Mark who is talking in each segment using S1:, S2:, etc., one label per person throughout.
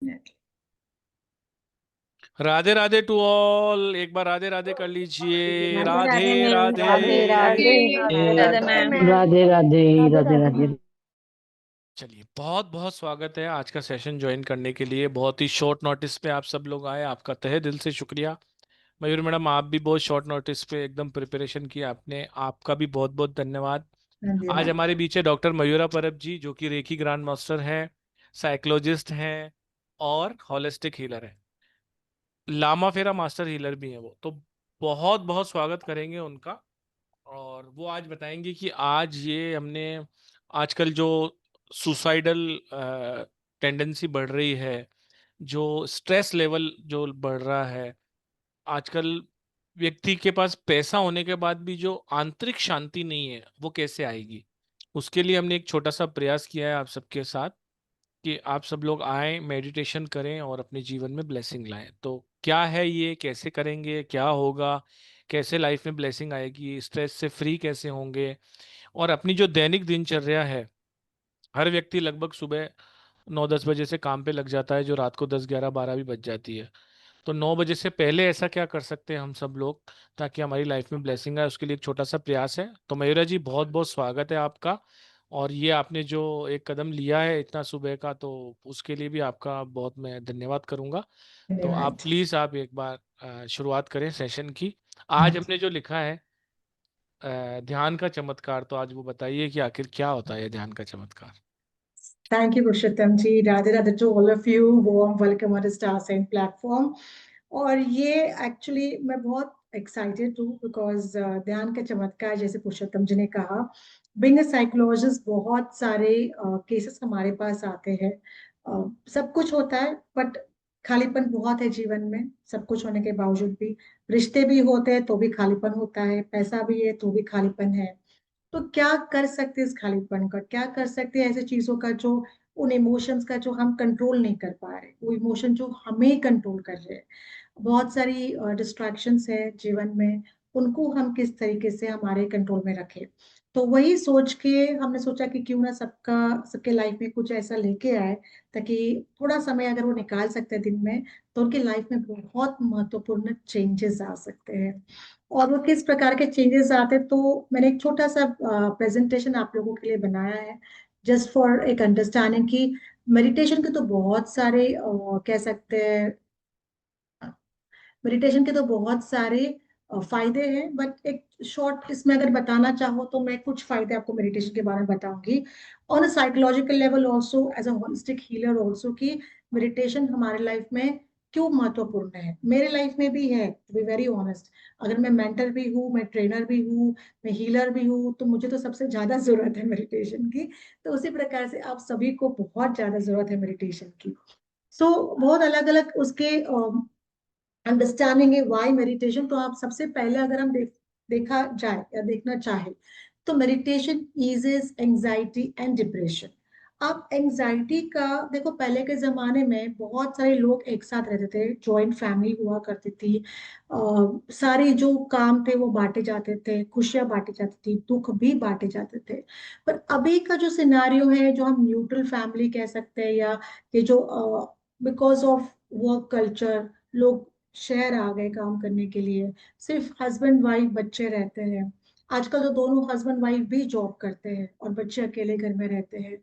S1: Definitely.
S2: Radhe Radhe to all. एक बार राधे राधे कर लीजिए।
S1: राधे
S2: राधे
S1: राधे मैम,
S2: राधे।
S1: राधे राधे,
S3: राधे मैम।
S4: राधे राधे राधे राधे।
S2: चलिए, बहुत बहुत स्वागत है आज का सेशन ज्वाइन करने के लिए। बहुत ही शॉर्ट नोटिस पे आप सब लोग आए, आपका तहे दिल से शुक्रिया। मयूर मैडम, आप भी बहुत शॉर्ट नोटिस पे एकदम प्रिपरेशन किया आपने, आपका भी बहुत बहुत धन्यवाद। आज
S1: धन्यवाद।
S2: हमारे बीच है डॉक्टर मयूरा परब जी, जो कि रेकी ग्रैंड मास्टर हैं, साइकोलॉजिस्ट हैं और हॉलिस्टिक हीलर हैं। लामा फेरा मास्टर हीलर भी हैं वो। तो बहुत बहुत स्वागत करेंगे उनका। और वो आज बताएंगे कि आज ये हमने आजकल जो सुसाइडल टेंडेंसी बढ़ रही है, जो स्ट्रेस लेवल जो बढ़ रहा है आजकल, व्यक्ति के पास पैसा होने के बाद भी जो आंतरिक शांति नहीं है वो कैसे आएगी। उसके लिए हमने एक छोटा सा प्रयास किया है आप सबके साथ कि आप सब लोग आए, मेडिटेशन करें और अपने जीवन में ब्लेसिंग लाएं। तो क्या है ये, कैसे करेंगे, क्या होगा, कैसे लाइफ में ब्लेसिंग आएगी, स्ट्रेस से फ्री कैसे होंगे, और अपनी जो दैनिक दिनचर्या है, हर व्यक्ति लगभग सुबह 9-10 बजे से काम पे लग जाता है, जो रात को 10-11-12 भी बज जाती है। तो 9 बजे से पहले ऐसा क्या कर सकते हैं हम सब लोग ताकि हमारी लाइफ में ब्लेसिंग आए, उसके लिए एक छोटा सा प्रयास है। तो मयूरा जी, बहुत बहुत स्वागत है आपका। और ये आपने जो एक कदम लिया है इतना सुबह का, तो उसके लिए भी आपका बहुत मैं धन्यवाद करूंगा। तो आप
S1: धन्यवाद।
S2: प्लीज आप एक बार शुरुआत करें सेशन की।
S1: हाँ,
S2: आज हमने जो लिखा है ध्यान का चमत्कार, तो आज वो बताइए कि आखिर क्या होता है ये ध्यान का चमत्कार।
S1: Thank you Purushottam ji. Radhe Radhe to all of you. Warm welcome on star sign platform. और ये एक्चुअली मैं बहुत एक्साइटेड हूँ बिकॉज ध्यान का चमत्कार, जैसे पुरुषोत्तम जी ने कहा, बीइंग अ साइकोलॉजिस्ट, बहुत सारे केसेस हमारे पास आते हैं। सब कुछ होता है बट खालीपन बहुत है जीवन में। सब कुछ होने के बावजूद भी रिश्ते भी होते हैं तो भी खालीपन होता है, पैसा भी है तो भी खालीपन है। तो क्या कर सकते हैं इस खालीपन का, क्या कर सकते हैं ऐसे चीजों का जो, उन इमोशंस का जो हम कंट्रोल नहीं कर पा रहे, वो इमोशन जो हमें कंट्रोल कर रहे हैं। बहुत सारी डिस्ट्रैक्शंस है जीवन में, उनको हम किस तरीके से हमारे कंट्रोल में रखें। तो वही सोच के हमने सोचा कि क्यों ना सबके लाइफ में कुछ ऐसा लेके आए, ताकि थोड़ा समय अगर वो निकाल सकते हैं दिन में, तो उनकी लाइफ में बहुत महत्वपूर्ण चेंजेस आ सकते हैं। और वो किस प्रकार के चेंजेस आते हैं, तो मैंने एक छोटा सा प्रेजेंटेशन आप लोगों के लिए बनाया है, जस्ट फॉर एक अंडरस्टैंडिंग की मेडिटेशन के तो बहुत सारे कह सकते हैं, मेडिटेशन के तो बहुत सारे फायदे हैं, बट एक शॉर्ट इसमें अगर बताना चाहो तो मैं कुछ फायदे आपको मेडिटेशन के बारे में बताऊंगी। On a psychological level also, as a holistic healer also, कि मेडिटेशन हमारे लाइफ में क्यों महत्वपूर्ण है। मेरे लाइफ में भी है, टू बी वेरी ऑनेस्ट। अगर मैं मेंटर भी हूँ, मैं ट्रेनर भी हूँ, मैं हीलर भी हूँ, तो मुझे तो सबसे ज्यादा जरूरत है मेडिटेशन की। तो उसी प्रकार से आप सभी को बहुत ज्यादा जरूरत है मेडिटेशन की। बहुत अलग अलग उसके अंडरस्टैंडिंग है व्हाई मेडिटेशन। तो आप सबसे पहले अगर हम देखा जाए या देखना चाहे, तो मेडिटेशन ईजेस एंजाइटी एंड डिप्रेशन। अब एंजाइटी का देखो, पहले के जमाने में बहुत सारे लोग एक साथ रहते थे, जॉइंट फैमिली हुआ करती थी। सारे जो काम थे वो बांटे जाते थे, खुशियां बांटी जाती थी, दुख भी बांटे जाते थे। पर अभी का जो सिनारियो है, जो हम न्यूट्रल फैमिली कह सकते हैं, या ये जो बिकॉज ऑफ वर्क कल्चर, लोग शहर आ गए काम करने के लिए, सिर्फ हस्बैंड वाइफ बच्चे रहते हैं। आजकल तो दोनों हस्बैंड वाइफ भी जॉब करते हैं और बच्चे अकेले घर में रहते हैं।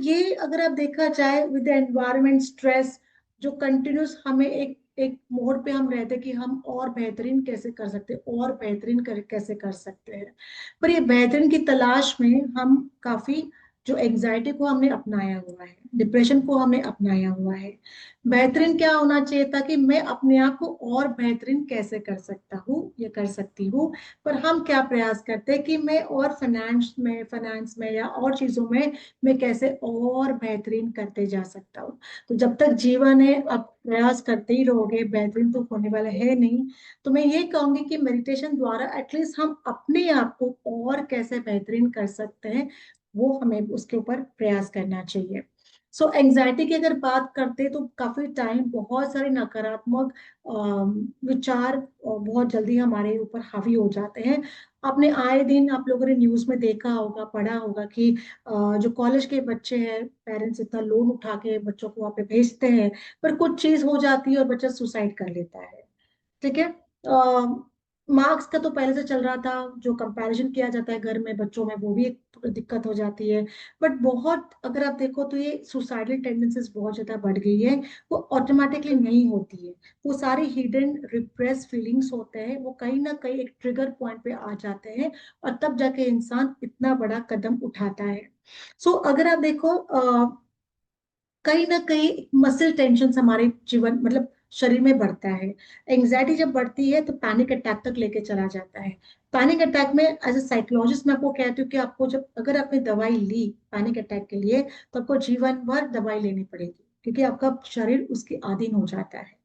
S1: ये अगर आप देखा जाए विद द एनवायरमेंट स्ट्रेस, जो कंटिन्यूस हमें एक एक मोड पे हम रहते हैं कि हम और बेहतरीन कैसे कर सकते हैं, और बेहतरीन कैसे कर सकते हैं। पर ये बेहतरीन की तलाश में हम काफी, जो एंजाइटी को हमने अपनाया हुआ है, डिप्रेशन को हमने अपनाया हुआ है। बेहतरीन क्या होना चाहिए था कि मैं अपने आप को और बेहतरीन कैसे कर सकता हूँ या कर सकती हूँ। पर हम क्या प्रयास करते हैं कि मैं और फाइनेंस में या और चीजों में मैं कैसे और बेहतरीन करते जा सकता हूँ। तो जब तक जीवन है, आप प्रयास करते ही रहोगे, बेहतरीन तो होने वाला है नहीं। तो मैं ये कहूंगी कि मेडिटेशन द्वारा एटलीस्ट हम अपने आप को और कैसे बेहतरीन कर सकते हैं, वो हमें उसके ऊपर प्रयास करना चाहिए। सो एंजाइटी की अगर बात करते तो काफी टाइम बहुत सारे नकारात्मक विचार बहुत जल्दी हमारे ऊपर हावी हो जाते हैं। आपने आए दिन आप लोगों ने न्यूज में देखा होगा, पढ़ा होगा कि जो कॉलेज के बच्चे हैं, पेरेंट्स इतना लोन उठा के बच्चों को वहां पे भेजते हैं, पर कुछ चीज हो जाती है और बच्चा सुसाइड कर लेता है। ठीक है। मार्क्स का तो पहले से चल रहा था, जो कंपैरिजन किया जाता है घर में बच्चों में, वो भी एक थोड़ी दिक्कत हो जाती है। बट बहुत अगर आप देखो तो ये सुसाइडल टेंडेंसीज बहुत ज्यादा बढ़ गई है। वो ऑटोमेटिकली नहीं होती है, वो सारी हिडन रिप्रेस फीलिंग्स होते हैं, वो कहीं ना कहीं एक ट्रिगर पॉइंट पे आ जाते हैं, और तब जाके इंसान इतना बड़ा कदम उठाता है। सो अगर आप देखो कहीं ना कहीं मसल टेंशन हमारे जीवन मतलब शरीर में बढ़ता है। एंग्जाइटी जब बढ़ती है तो पैनिक अटैक तक लेके चला जाता है। पैनिक अटैक में एज ए साइकोलॉजिस्ट मैं आपको कहती हूँ कि आपको जब अगर आपने दवाई ली पैनिक अटैक के लिए, तो आपको जीवन भर दवाई लेनी पड़ेगी, क्योंकि आपका शरीर उसके अधीन हो जाता है।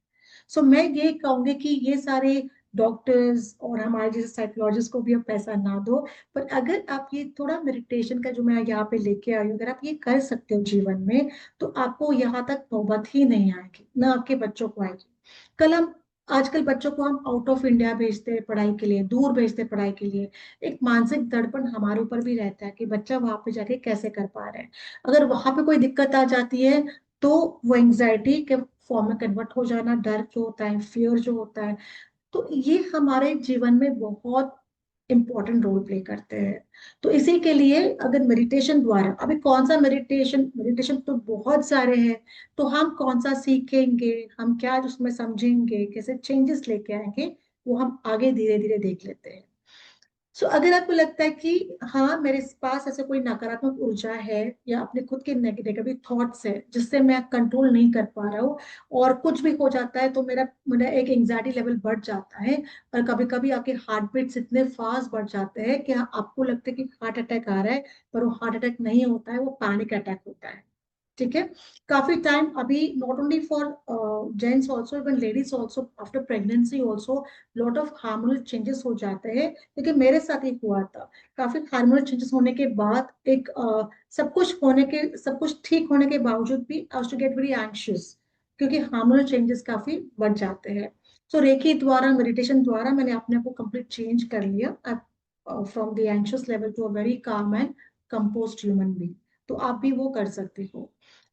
S1: सो मैं ये कहूंगी कि ये सारे डॉक्टर्स और हमारे जैसे साइकोलॉजिस्ट को भी अब पैसा ना दो, पर अगर आप ये थोड़ा मेडिटेशन का जो मैं यहाँ पे लेके आई हूँ, अगर आप ये कर सकते हो जीवन में, तो आपको यहाँ तक नौबत ही नहीं आएगी, ना आपके बच्चों को आएगी। कल हम आजकल बच्चों को हम आउट ऑफ इंडिया भेजते हैं पढ़ाई के लिए, दूर भेजते हैं पढ़ाई के लिए। एक मानसिक दर्पण हमारे ऊपर भी रहता है कि बच्चा वहां पे जाके कैसे कर पा रहा है। अगर वहां पे कोई दिक्कत आ जाती है तो वो एंग्जाइटी के फॉर्म में कन्वर्ट हो जाना, डर जो होता है, फियर जो होता है, तो ये हमारे जीवन में बहुत इंपॉर्टेंट रोल प्ले करते हैं। तो इसी के लिए अगर मेडिटेशन द्वारा, अभी कौन सा मेडिटेशन, मेडिटेशन तो बहुत सारे हैं, तो हम कौन सा सीखेंगे, हम क्या उसमें समझेंगे, कैसे चेंजेस लेके आएंगे, वो हम आगे धीरे धीरे देख लेते हैं। सो अगर आपको लगता है कि हाँ मेरे पास ऐसे कोई नकारात्मक ऊर्जा है, या अपने खुद के नेगेटिव थॉट्स है जिससे मैं कंट्रोल नहीं कर पा रहा हूँ, और कुछ भी हो जाता है तो मेरा मेरा एक एंग्जाइटी लेवल बढ़ जाता है, और कभी कभी आपके हार्ट बीट्स इतने फास्ट बढ़ जाते हैं कि आपको लगता है कि हार्ट अटैक आ रहा है, पर वो हार्ट अटैक नहीं होता है, वो पैनिक अटैक होता है। ठीक है। काफी टाइम अभी not only for gents also, even ladies also after pregnancy also lot of hormonal changes हो जाते हैं, क्योंकि मेरे साथ ही हुआ था। काफी हार्मोनल चेंजेस होने के बाद एक सब कुछ होने के, सब कुछ ठीक होने के बावजूद भी आई टू गेट वेरी एंशियस, क्योंकि हार्मोनल चेंजेस काफी बढ़ जाते हैं। सो रेकी द्वारा, मेडिटेशन द्वारा मैंने अपने आप को कंप्लीट चेंज कर लिया, from the anxious level to a very calm and composed human being. तो आप भी वो कर सकते हो।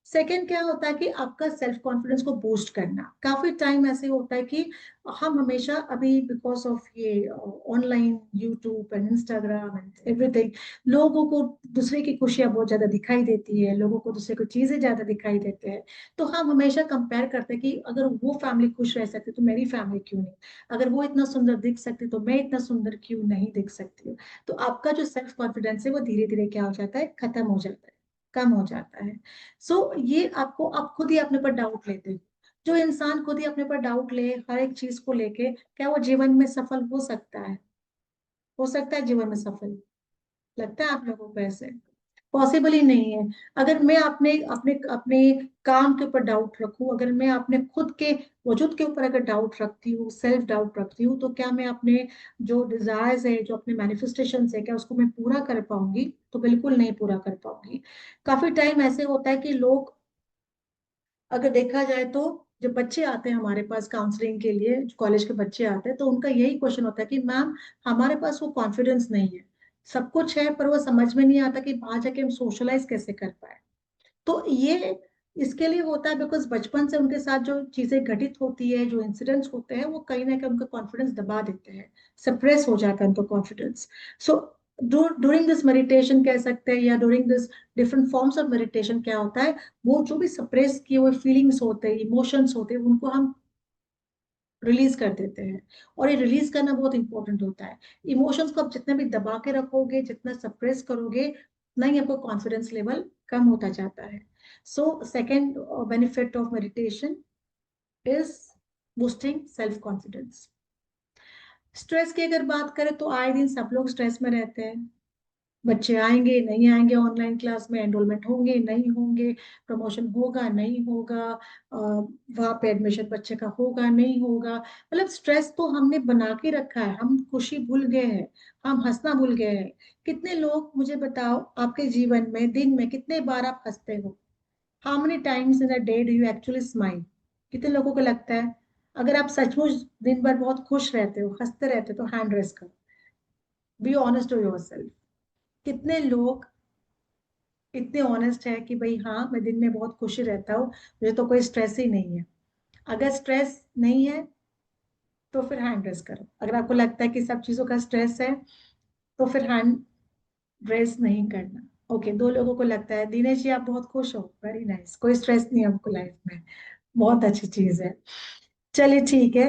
S1: सेकेंड क्या होता है कि आपका सेल्फ कॉन्फिडेंस को बूस्ट करना। काफी टाइम ऐसे होता है कि हम हमेशा अभी बिकॉज ऑफ ये online YouTube and Instagram and everything, लोगों को दूसरे की खुशियां बहुत ज्यादा दिखाई देती है, लोगों को दूसरे को चीजें ज्यादा दिखाई देते हैं। तो हम हमेशा कंपेयर करते हैं कि अगर वो फैमिली खुश रह सकती तो मेरी फैमिली क्यों नहीं, अगर वो इतना सुंदर दिख सकती तो मैं इतना सुंदर क्यों नहीं दिख सकती हूँ। तो आपका जो सेल्फ कॉन्फिडेंस है वो धीरे धीरे क्या हो जाता है, खत्म हो जाता है, कम हो जाता है। सो ये आपको, आप खुद ही अपने पर डाउट लेते हो। जो इंसान खुद ही अपने पर डाउट ले हर एक चीज को लेके, क्या वो जीवन में सफल हो सकता है? हो सकता है जीवन में सफल? लगता है आप लोगों को ऐसे? पॉसिबल ही नहीं है। अगर मैं अपने अपने अपने काम के ऊपर डाउट रखूं, अगर मैं अपने खुद के वजूद के ऊपर अगर डाउट रखती हूँ, सेल्फ डाउट रखती हूँ, तो क्या मैं अपने जो डिजायर्स है, जो अपने मैनिफेस्टेशन है, क्या उसको मैं पूरा कर पाऊंगी? तो बिल्कुल नहीं पूरा कर पाऊंगी। काफी टाइम ऐसे होता है कि लोग, अगर देखा जाए तो जब बच्चे आते हैं हमारे पास काउंसलिंग के लिए, कॉलेज के बच्चे आते हैं, तो उनका यही क्वेश्चन होता है कि मैम हमारे पास वो कॉन्फिडेंस नहीं है, सब कुछ है पर वो समझ में नहीं आता कि बाहर जाके हम सोशलाइज कैसे कर पाए। तो ये इसके लिए होता है बिकॉज बचपन से उनके साथ जो चीजें घटित होती है, जो इंसिडेंट्स होते हैं, वो कहीं ना कहीं उनका कॉन्फिडेंस दबा देते हैं, सप्रेस हो जाता है उनका confidence. So during this meditation कह सकते हैं, या during this different forms of meditation क्या होता है, वो जो भी सप्रेस किए हुए फीलिंग्स होते हैं, इमोशंस होते हैं, उनको हम रिलीज कर देते हैं। और ये रिलीज करना बहुत इंपॉर्टेंट होता है। इमोशंस को आप जितना भी दबा के रखोगे, जितना सप्रेस करोगे, उतना ही आपका कॉन्फिडेंस लेवल कम होता जाता है। So second benefit of meditation is boosting self confidence. Stress की अगर बात करें तो आए दिन सब लोग स्ट्रेस में रहते हैं। बच्चे आएंगे नहीं आएंगे ऑनलाइन क्लास में, एनरोलमेंट होंगे नहीं होंगे, प्रमोशन होगा नहीं होगा, वहां पे एडमिशन बच्चे का होगा नहीं होगा, मतलब स्ट्रेस तो हमने बना के रखा है, हम खुशी भूल गए हैं, हम हंसना भूल गए हैं। कितने लोग, मुझे बताओ, आपके जीवन में दिन में कितने बार आप हंसते हो? How many times in a day do you actually smile? कितने लोगों को लगता है अगर आप सचमुच दिन भर बहुत खुश रहते हो, हंसते रहते हो, तो हैंड रेस करो, बी ऑनेस्ट टू योरसेल्फ। कितने लोग इतने ऑनेस्ट है कि भाई हाँ मैं दिन में बहुत खुशी रहता हूँ, मुझे तो कोई स्ट्रेस ही नहीं है? अगर स्ट्रेस नहीं है तो फिर हैंड रेस करो। अगर आपको लगता है कि सब चीजों का स्ट्रेस है तो फिर हैंड रेस नहीं करना। ओके, दो लोगों को लगता है दिनेश जी आप बहुत खुश हो, वेरी नाइस, कोई स्ट्रेस नहीं है आपको लाइफ में, बहुत अच्छी चीज है। चलिए ठीक है।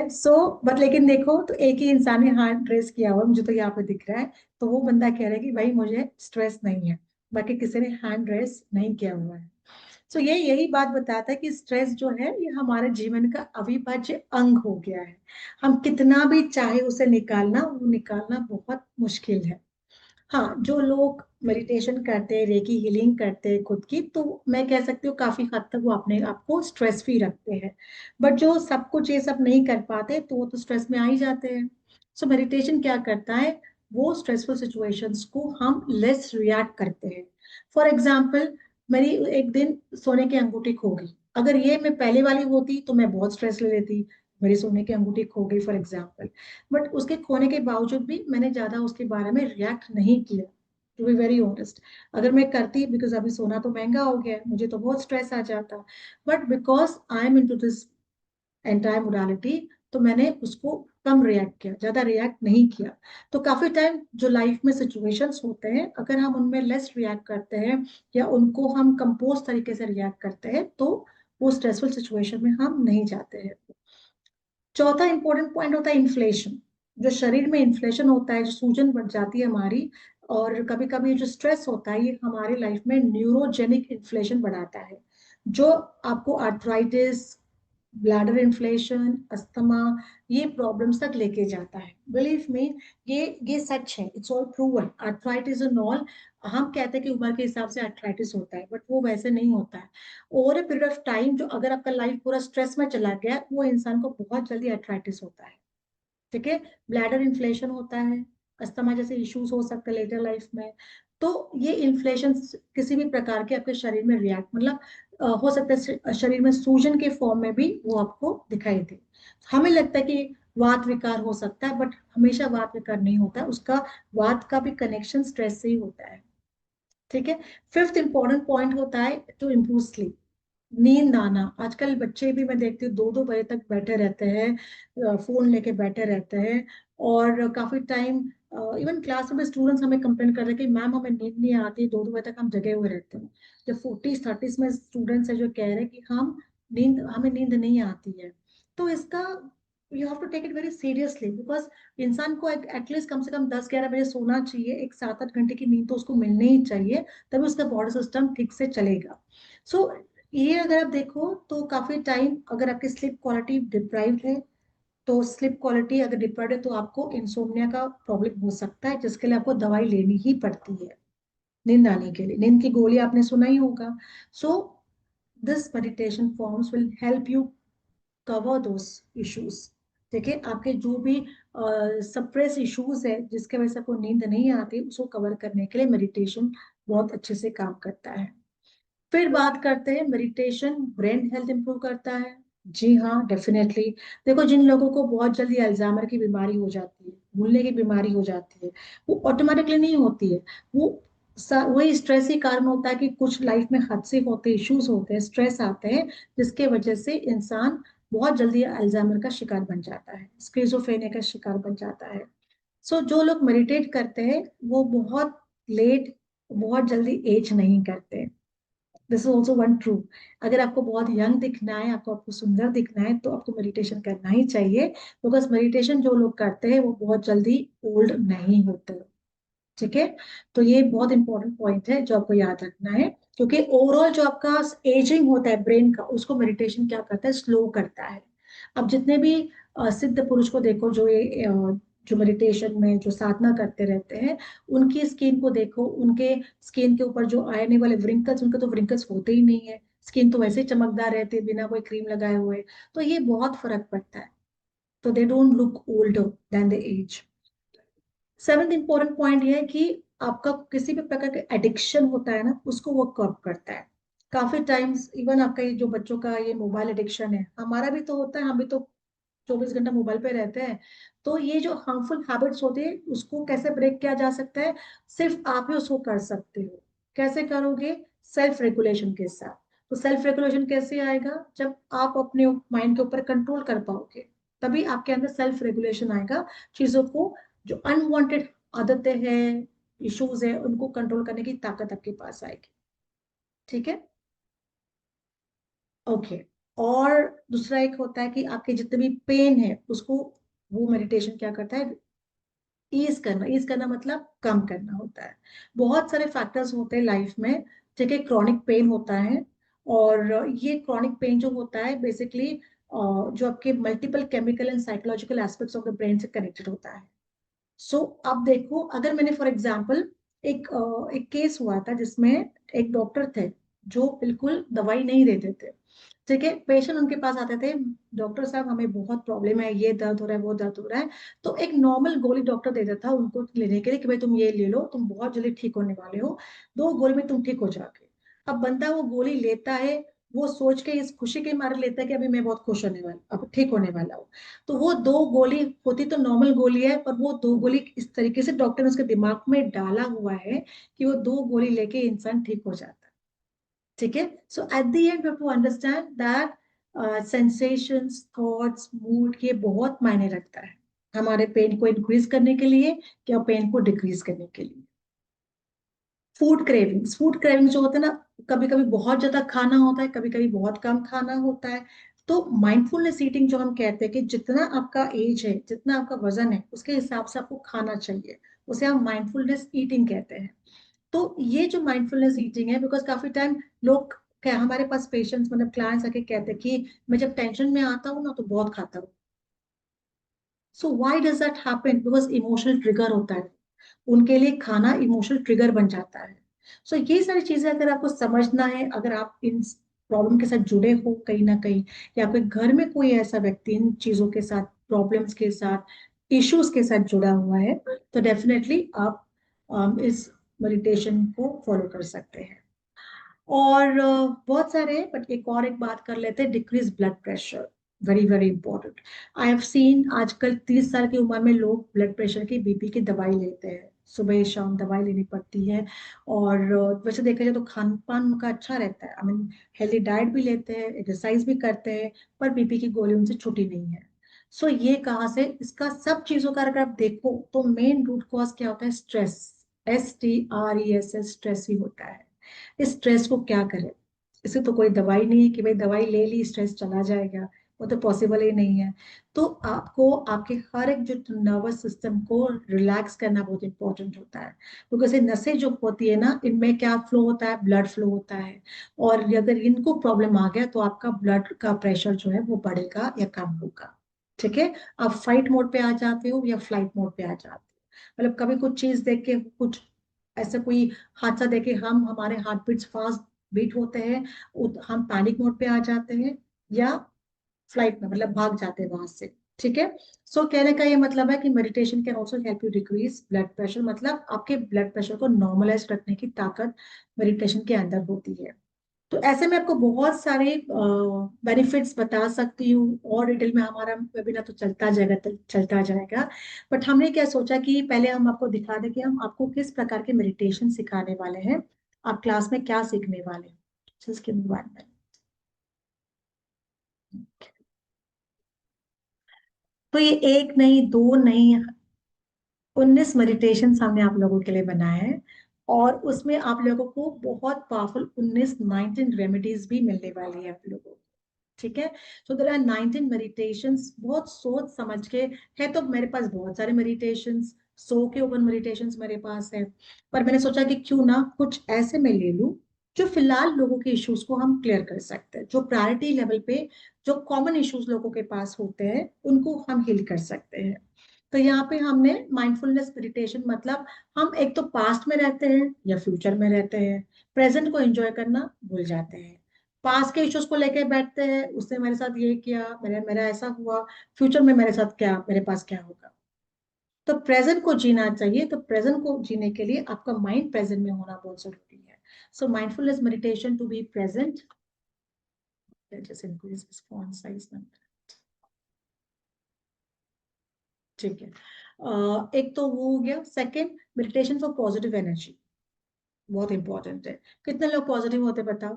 S1: बट लेकिन देखो तो एक ही इंसान ने हैंड रेस किया हुआ है, मुझे तो यहाँ पे दिख रहा है, तो वो बंदा कह रहा है कि भाई मुझे स्ट्रेस नहीं है, बाकी किसी ने हैंड रेस नहीं किया हुआ है। ये यही बात बताता है कि स्ट्रेस जो है ये हमारे जीवन का अविभाज्य अंग हो गया है। हम कितना भी चाहे उसे निकालना, वो निकालना बहुत मुश्किल है। हाँ, जो लोग मेडिटेशन करते हैं, रेकी हीलिंग करते हैं खुद की, तो मैं कह सकती हूँ काफी हद तक वो अपने आप को स्ट्रेस फ्री रखते हैं। बट जो सब कुछ ये सब नहीं कर पाते तो वो तो स्ट्रेस में आ ही जाते हैं। मेडिटेशन क्या करता है, वो स्ट्रेसफुल सिचुएशंस को हम लेस रिएक्ट करते हैं। फॉर एग्जाम्पल, मेरी एक दिन सोने की अंगूठी खो गई। अगर ये मैं पहले वाली होती तो मैं बहुत स्ट्रेस ले लेती, मेरी सोने की अंगूठी खो गई फॉर एग्जाम्पल। बट उसके खोने के बावजूद भी मैंने ज्यादा उसके बारे में रिएक्ट नहीं किया, टू बी वेरी ऑनेस्ट। अगर मैं करती, बिकॉज अभी सोना तो महंगा हो गया है, मुझे तो बहुत स्ट्रेस आ जाता। But because I am into this entire modality, तो मैंने उसको कम रिएक्ट किया, ज्यादा रिएक्ट नहीं किया। तो काफी टाइम जो लाइफ में सिचुएशंस होते हैं, अगर हम उनमें लेस रिएक्ट करते हैं या उनको हम कंपोज तरीके से रिएक्ट करते हैं, तो वो स्ट्रेसफुल सिचुएशन में हम नहीं जाते हैं। चौथा इंपॉर्टेंट पॉइंट होता है इन्फ्लेशन। जो शरीर में इन्फ्लेशन होता है, जो सूजन बढ़ जाती है हमारी, और कभी कभी जो स्ट्रेस होता है ये हमारी लाइफ में न्यूरोजेनिक इन्फ्लेशन बढ़ाता है, जो आपको आर्थराइटिस, ब्लैडर इन्फ्लेशन, अस्थमा, ये प्रॉब्लम्स तक लेके जाता है। बिलीव मी, ये सच है, it's all proven. Arthritis and all, हम कहते हैं कि उम्र के हिसाब से आर्थराइटिस होता है, बट वो वैसे नहीं होता है। Over a period of time, जो अगर आपका लाइफ पूरा स्ट्रेस में चला गया, वो इंसान को बहुत जल्दी आर्थराइटिस होता है। ठीक है, ब्लैडर इन्फ्लेशन होता है, अस्थमा जैसे इश्यूज हो सकते हैं लेटर लाइफ में। तो ये इन्फ्लेशन किसी भी प्रकार के आपके शरीर में रिएक्ट, मतलब हो सकता है शरीर में सूजन के फॉर्म में भी वो आपको दिखाई दे। हमें लगता है कि वात विकार हो सकता है, बट हमेशा वात विकार नहीं होता है, उसका वात का भी कनेक्शन स्ट्रेस से ही होता है। ठीक है। फिफ्थ इंपॉर्टेंट पॉइंट होता है टू इम्प्रूव स्लीप, नींद आना। आजकल बच्चे भी मैं देखती हूँ 2-2 बजे तक बैठे रहते हैं, फोन लेके बैठे रहते हैं, और काफी टाइम इवन क्लास में स्टूडेंट्स हमें कंप्लेन कर रहे हैं कि मैम हमें नींद नहीं आती, 2-2 बजे तक हम जगे हुए रहते हैं। जो 40s 30s में स्टूडेंट्स है जो कह रहे हैं कि हमें नींद नहीं आती है। तो इसका you have to take it very seriously, because इंसान को एटलीस्ट कम से कम 10-11 बजे सोना चाहिए, एक 7-8 घंटे की नींद तो उसको मिलनी ही चाहिए, तभी उसका बॉडी सिस्टम ठीक से चलेगा। सो ये अगर आप देखो तो काफी टाइम अगर आपकी स्लीप क्वालिटी डिप्राइव्ड है, तो स्लीप क्वालिटी अगर डिप्राइव्ड है तो आपको इंसोम्निया का प्रॉब्लम हो सकता है, जिसके लिए आपको दवाई लेनी ही पड़ती है नींद आने के लिए। नींद की गोली आपने सुना ही होगा। So this meditation forms will help you cover those issues. देखिए, आपके जो भी सप्रेस इश्यूज है जिसके वजह से आपको नींद नहीं आती, उसको कवर करने के लिए मेडिटेशन बहुत अच्छे से काम करता है। फिर बात करते हैं, मेडिटेशन ब्रेन हेल्थ इंप्रूव करता है। जी हाँ, डेफिनेटली। देखो, जिन लोगों को बहुत जल्दी अल्जाइमर की बीमारी हो जाती है, भूलने की बीमारी हो जाती है, वो ऑटोमेटिकली नहीं होती है। वो वही स्ट्रेस ही कारण होता है कि कुछ लाइफ में हादसे होते हैं, इश्यूज होते हैं, स्ट्रेस आते हैं, जिसके वजह से इंसान बहुत जल्दी अल्जाइमर का शिकार बन जाता है, स्किज़ोफ्रेनिया का शिकार बन जाता है। जो लोग मेडिटेट करते हैं वो बहुत लेट, बहुत जल्दी एज नहीं करते। This is also one true. अगर आपको बहुत यंग दिखना है, आपको सुंदर दिखना है, तो आपको मेडिटेशन करना ही चाहिए, बिकॉज मेडिटेशन जो लोग करते हैं वो बहुत जल्दी ओल्ड नहीं होते। ठीक है। तो ये बहुत इंपॉर्टेंट पॉइंट है जो आपको याद रखना है, क्योंकि ओवरऑल जो आपका एजिंग होता है ब्रेन का, उसको मेडिटेशन क्या करता है, स्लो करता है। अब जितने भी सिद्ध पुरुष को देखो, जो मेडिटेशन में जो साधना करते रहते हैं, उनकी स्किन को देखो, उनके स्किन के ऊपर जो आने वाले व्रिंकल्स, उनके तो व्रिंकल्स होते ही नहीं है, स्किन तो वैसे ही चमकदार रहती है बिना कोई क्रीम लगाए हुए। तो ये बहुत फर्क पड़ता है, तो they don't look older than the age. Seventh important point ये है कि आपका किसी भी प्रकार का एडिक्शन होता है ना, उसको वो कर्ब करता है। काफी टाइम्स इवन आपका ये जो बच्चों का ये मोबाइल एडिक्शन है, हमारा भी तो होता है, हम भी तो 24 घंटा मोबाइल पे रहते हैं। तो ये जो हार्मफुल हैबिट्स होते हैं उसको कैसे ब्रेक किया जा सकता है, सिर्फ आप ही उसको कर सकते हो। कैसे करोगे? सेल्फ रेगुलेशन के साथ। तो सेल्फ रेगुलेशन कैसे आएगा? जब आप अपने माइंड के ऊपर कंट्रोल कर पाओगे, तभी आपके अंदर सेल्फ रेगुलेशन आएगा। चीजों को, जो अनवांटेड आदतें हैं, इश्यूज है, उनको कंट्रोल करने की ताकत आपके पास आएगी। ठीक है, ओके। और दूसरा एक होता है कि आपके जितने भी पेन है उसको, वो मेडिटेशन क्या करता है, ईज करना मतलब कम करना होता है। बहुत सारे फैक्टर्स होते हैं लाइफ में। ठीक है, क्रॉनिक पेन होता है, और ये क्रॉनिक पेन जो होता है बेसिकली जो आपके multiple chemical and psychological aspects of the brain से कनेक्टेड होता है। सो अब देखो, अगर मैंने फॉर एग्जाम्पल एक केस हुआ था जिसमें एक डॉक्टर थे जो बिल्कुल दवाई नहीं देते थे। ठीक है, पेशेंट उनके पास आते थे, डॉक्टर साहब हमें बहुत प्रॉब्लम है, ये दर्द हो रहा है, वो दर्द हो रहा है। तो एक नॉर्मल गोली डॉक्टर देता था उनको लेने के लिए कि भाई तुम ये ले लो, तुम बहुत जल्दी ठीक होने वाले हो, 2 गोली में तुम ठीक हो जाओगे। अब बंदा वो गोली लेता है, वो सोच के इस खुशी के मारे लेता है कि अभी मैं बहुत खुश होने वाला, अब ठीक होने वाला हूँ। तो वो 2 गोली होती तो नॉर्मल गोली है, पर वो 2 गोली इस तरीके से डॉक्टर ने उसके दिमाग में डाला हुआ है कि वो 2 गोली लेके इंसान ठीक हो जाता है। ठीक है, so at the end you to understand that sensations, thoughts, mood, ये बहुत मायने रखता है हमारे पेन को इंक्रीज करने के लिए या पेन को डिक्रीज करने के लिए। फूड क्रेविंग्स जो होता है ना, कभी कभी बहुत ज्यादा खाना होता है, कभी कभी बहुत कम खाना होता है। तो माइंडफुलनेस ईटिंग जो हम कहते हैं कि जितना आपका एज है, जितना आपका वजन है, उसके हिसाब से आपको खाना चाहिए, उसे हम माइंडफुलनेस ईटिंग कहते हैं। तो ये जो माइंडफुलनेस ईटिंग है, बिकॉज काफी टाइम लोग क्या, हमारे पास पेशेंट्स मतलब क्लाइंट्स आके कहते हैं कि मैं जब टेंशन में आता हूँ ना तो बहुत खाता हूँ। So why does that happen? Because emotional trigger होता है, उनके लिए खाना इमोशनल ट्रिगर बन जाता है। सो ये सारी चीजें अगर आपको समझना है, अगर आप इन प्रॉब्लम के साथ जुड़े हो कहीं ना कहीं, या आपके घर में कोई ऐसा व्यक्ति इन चीजों के साथ, प्रॉब्लम्स के साथ, इश्यूज के साथ जुड़ा हुआ है, तो डेफिनेटली आप इस मेडिटेशन को फॉलो कर सकते हैं। और बहुत सारे, बट एक बात कर लेते हैं, decrease blood pressure, very very important. I have seen आजकल 30 साल की उम्र में लोग ब्लड प्रेशर की, बीपी की दवाई लेते हैं, सुबह शाम दवाई लेनी पड़ती है। और वैसे देखा जाए तो खान पान उनका अच्छा रहता है, आई मीन हेल्दी डाइट भी लेते हैं, एक्सरसाइज भी करते हैं, पर बीपी की गोली उनसे छुटी नहीं है। सो ये कहाँ से, इसका सब चीजों का अगर आप देखो तो मेन रूट कॉज क्या होता है? स्ट्रेस। STRESS, स्ट्रेस ही होता है। इस स्ट्रेस को क्या करें? इसे तो कोई दवाई नहीं है कि भाई दवाई ले ली स्ट्रेस चला जाएगा, वो तो पॉसिबल ही नहीं है। तो आपको आपके हर एक जो नर्वस सिस्टम को रिलैक्स करना बहुत इंपॉर्टेंट होता है, क्योंकि ऐसे नसें जो होती है ना, इनमें क्या फ्लो होता है? ब्लड फ्लो होता है। और अगर इनको प्रॉब्लम आ गया तो आपका ब्लड का प्रेशर जो है वो बढ़ेगा या कम होगा। ठीक है, आप फाइट मोड पे आ जाते हो या फ्लाइट मोड पे आ जाते हो। मतलब कभी कुछ चीज देख के, कुछ ऐसा कोई हादसा देखे, हम हमारे हार्ट बीट्स फास्ट बीट होते हैं, हम पैनिक मोड पे आ जाते हैं, या फ्लाइट में मतलब भाग जाते हैं वहां से। ठीक है, सो कहने का ये मतलब है कि meditation can also help you decrease blood pressure, मतलब आपके ब्लड प्रेशर को नॉर्मलाइज रखने की ताकत मेडिटेशन के अंदर होती है। तो ऐसे में आपको बहुत सारे बेनिफिट्स बता सकती हूँ, और डिटेल में हमारा वेबिनार तो चलता जाएगा, चलता जाएगा। बट हमने क्या सोचा कि पहले हम आपको दिखा दें कि हम आपको किस प्रकार के मेडिटेशन सिखाने वाले हैं, आप क्लास में क्या सीखने वाले हैं। Just give me 1 minute। तो ये एक नहीं, दो नहीं, 19 मेडिटेशन हमने आप लोगों के लिए बनाए हैं। और उसमें आप लोगों को बहुत पावरफुल 19 रेमेडीज भी मिलने वाली है आप लोगों को। ठीक है, सो देयर आर 19 मेडिटेशंस, बहुत सोच समझ के है। तो मेरे पास बहुत सारे मेडिटेशंस, 100 के ऊपर मेडिटेशंस मेरे पास है। पर मैंने सोचा कि क्यों ना कुछ ऐसे मैं ले लूं जो फिलहाल लोगों के इश्यूज को हम क्लियर कर सकते हैं, जो प्रायोरिटी लेवल पे जो कॉमन इश्यूज लोगों के पास होते हैं उनको हम हील कर सकते हैं। तो यहाँ पे हमने माइंडफुलनेस मेडिटेशन, मतलब हम एक तो पास्ट में रहते हैं या फ्यूचर में रहते हैं, प्रेजेंट को एंजॉय करना भूल जाते हैं। पास्ट के इश्यूज को लेके बैठते हैं, उसने मेरे साथ ये किया, मेरा मेरा ऐसा हुआ, फ्यूचर में मेरे साथ क्या, मेरे पास क्या होगा। तो प्रेजेंट को जीना चाहिए, तो प्रेजेंट को जीने के लिए आपका माइंड प्रेजेंट में होना बहुत जरूरी है। So mindfulness meditation to be present. Let's just increase this font size now. ठीक है, एक तो वो हो गया. Second, meditation for positive energy, बहुत इंपॉर्टेंट है. कितने लोग पॉजिटिव होते बताओ?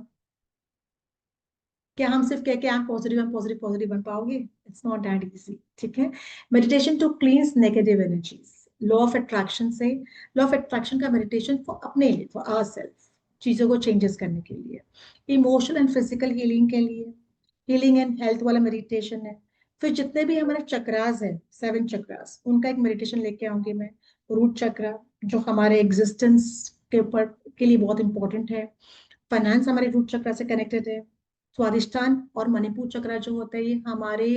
S1: क्या हम सिर्फ कह के आप पॉजिटिव हम पॉजिटिव पॉजिटिव बन पाओगे? It's not that easy. ठीक है. Meditation to cleanse negative energies. Law of attraction से, लॉ ऑफ अट्रैक्शन का मेडिटेशन फॉर अपने लिए, फॉर आवरसेल्फ, चीजों को चेंजेस करने के लिए. इमोशनल एंड फिजिकल हीलिंग के लिए, हीलिंग एंड हेल्थ वाला मेडिटेशन है. फिर जितने भी हमारे चक्रास है, 7 चक्रास, उनका एक मेडिटेशन लेके आऊंगी मैं. रूट चक्रा, जो हमारे एग्जिस्टेंस के ऊपर के लिए बहुत इंपॉर्टेंट है. फाइनेंस हमारे रूट चक्र से कनेक्टेड है. स्वादिष्टान और मणिपुर चक्र जो होता है, ये हमारे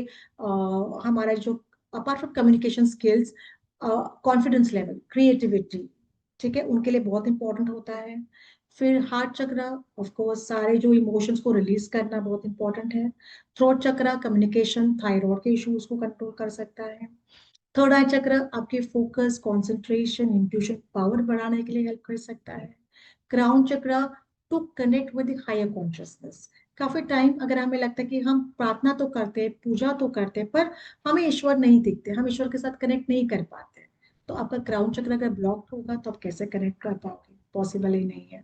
S1: हमारा जो apart from communication skills, confidence level, creativity, ठीक है, उनके लिए बहुत इंपॉर्टेंट होता है. फिर हार्ट चक्र, ऑफ कोर्स सारे जो इमोशंस को रिलीज करना बहुत इंपॉर्टेंट है. थ्रोट चक्र कम्युनिकेशन, थायराइड के इश्यूज को कंट्रोल कर सकता है. थर्ड आई चक्र आपके फोकस, कंसंट्रेशन, इंट्यूशन पावर बढ़ाने के लिए हेल्प कर सकता है. Crown chakra to connect with higher consciousness. काफी टाइम अगर हमें लगता है कि हम प्रार्थना तो करते हैं, पूजा तो करते हैं, पर हमें ईश्वर नहीं दिखते, हम ईश्वर के साथ कनेक्ट नहीं कर पाते, तो आपका क्राउन चक्र अगर ब्लॉक होगा तो आप कैसे कनेक्ट कर पाओगे? पॉसिबल ही नहीं है.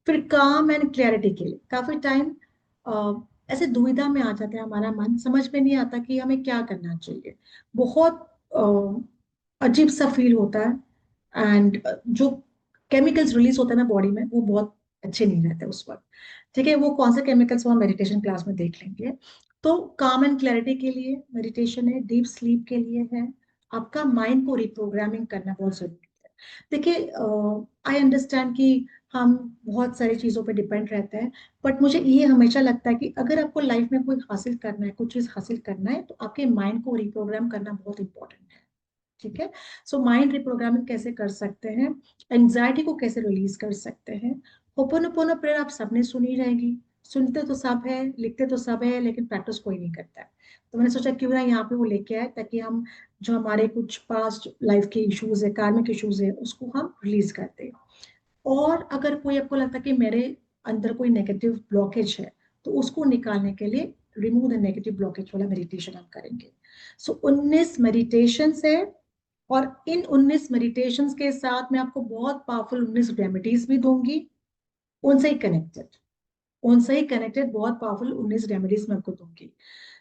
S1: फिर काम एंड क्लैरिटी के लिए काफी टाइम ऐसे दुविधा में आ जाते हैं, हमारा मन समझ में नहीं आता कि हमें क्या करना चाहिए. बहुत अजीब सा फील होता है. एंड जो केमिकल्स रिलीज होते हैं ना बॉडी में, वो बहुत अच्छे नहीं रहते उस वक्त. ठीक है, वो कौन से केमिकल्स वो हम मेडिटेशन क्लास में देख लेंगे. तो काम एंड क्लैरिटी के लिए मेडिटेशन है. डीप स्लीप के लिए है. आपका माइंड को रिप्रोग्रामिंग करना बहुत जरूरी है. देखिए, आई अंडरस्टैंड कि हम बहुत सारी चीजों पे डिपेंड रहते हैं, बट मुझे ये हमेशा लगता है कि अगर आपको लाइफ में कोई हासिल करना है, कुछ चीज हासिल करना है, तो आपके माइंड को रिप्रोग्राम करना बहुत इंपॉर्टेंट है. ठीक है. सो माइंड रिप्रोग्रामिंग कैसे कर सकते हैं, एंजाइटी को कैसे रिलीज कर सकते हैं. होपोनोपोनो प्रेयर आप सबने सुनी रहेगी. सुनते तो सब है, लिखते तो सब है, लेकिन प्रैक्टिस कोई नहीं करता है. तो मैंने सोचा क्यों ना यहाँ पे वो लेके आए, ताकि हम जो हमारे कुछ पास्ट लाइफ के इश्यूज है, कार्मिक इश्यूज है, उसको हम रिलीज करते हैं. और अगर कोई आपको लगता है कि मेरे अंदर कोई नेगेटिव ब्लॉकेज है, तो उसको निकालने के लिए रिमूव द नेगेटिव ब्लॉकेज वाला मेडिटेशन हम करेंगे. सो 19 मेडिटेशन है. और इन 19 मेडिटेशंस के साथ मैं आपको बहुत पावरफुल 19 रेमेडीज भी दूंगी. उनसे ही कनेक्टेड, उनसे ही कनेक्टेड बहुत पावरफुल 19 रेमेडीज मैं आपको दूंगी.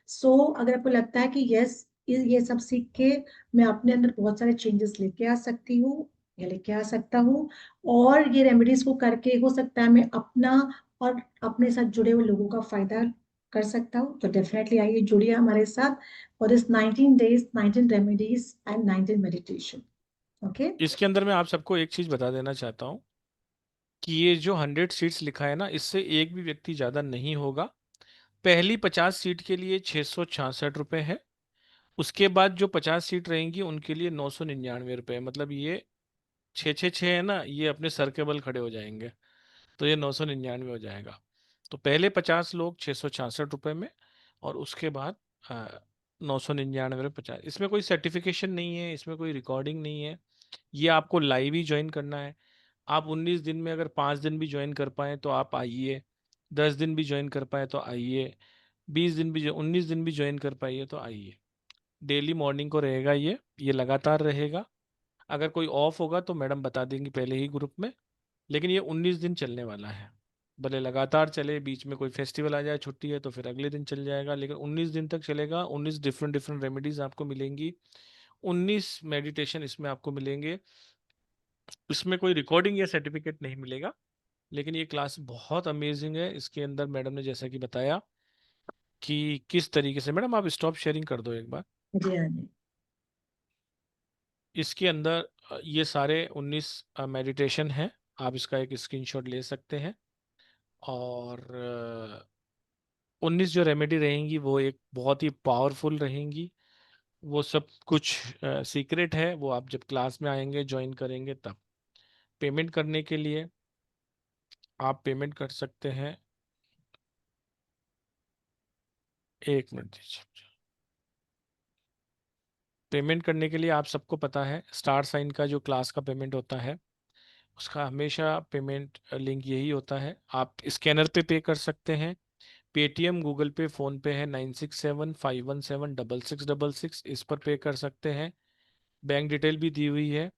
S1: सो अगर आपको लगता है कि यस, ये सब सीख के मैं अपने अंदर बहुत सारे चेंजेस लेके आ सकती हूँ या लेके आ सकता हूँ, और ये रेमेडीज को करके हो सकता है मैं अपना और अपने साथ जुड़े हुए लोगों का फायदा कर सकता हूँ, तो डेफिनेटली आइए, जुड़िए हमारे साथ for this 19 days, 19 remedies and 19 meditation. Okay.
S2: इसके अंदर मैं आप सबको एक चीज बता देना चाहता हूँ कि ये जो 100 सीट्स लिखा है ना, इससे एक भी व्यक्ति ज्यादा नहीं होगा. पहली 50 सीट के लिए 666 रुपये है. उसके बाद जो 50 सीट रहेंगी उनके लिए 999 रुपये. मतलब ये 666 है ना, ये अपने सर के बल खड़े हो जाएंगे, तो ये 999 हो जाएगा. तो पहले 50 लोग 666 रुपये में, और उसके बाद 999 में 50. इसमें कोई सर्टिफिकेशन नहीं है, इसमें कोई रिकॉर्डिंग नहीं है. ये आपको लाइव ही ज्वाइन करना है. आप 19 दिन में अगर 5 दिन भी ज्वाइन कर पाए तो आप आइए, 10 दिन भी ज्वाइन कर पाए तो आइए, 20 दिन भी, 19 दिन भी ज्वाइन कर पाइए तो आइए. डेली मॉर्निंग को रहेगा ये लगातार रहेगा. अगर कोई ऑफ होगा तो मैडम बता देंगी पहले ही ग्रुप में. लेकिन ये 19 दिन चलने वाला है. भले लगातार चले, बीच में कोई फेस्टिवल आ जाए, छुट्टी है, तो फिर अगले दिन चल जाएगा, लेकिन 19 दिन तक चलेगा. 19 डिफरेंट डिफरेंट रेमेडीज आपको मिलेंगी. 19 मेडिटेशन इसमें आपको मिलेंगे. इसमें कोई रिकॉर्डिंग या सर्टिफिकेट नहीं मिलेगा. लेकिन ये क्लास बहुत अमेजिंग है. इसके अंदर मैडम ने जैसा कि बताया कि किस तरीके से, मैडम आप स्टॉप शेयरिंग कर दो एक बार.
S1: जी हाँ जी.
S2: इसके अंदर ये सारे 19 मेडिटेशन हैं. आप इसका एक स्क्रीनशॉट ले सकते हैं. और 19 जो रेमेडी रहेंगी वो एक बहुत ही पावरफुल रहेंगी. वो सब कुछ सीक्रेट है, वो आप जब क्लास में आएंगे, ज्वाइन करेंगे तब. पेमेंट करने के लिए आप पेमेंट कर सकते हैं. एक मिनट दीजिए. पेमेंट करने के लिए आप सबको पता है, स्टार साइन का जो क्लास का पेमेंट होता है उसका हमेशा पेमेंट लिंक यही होता है। आप स्कैनर पे पे कर सकते हैं, पेटीएम, गूगल पे, फोन पे है 9675176666, इस पर पे कर सकते हैं। बैंक डिटेल भी दी हुई है।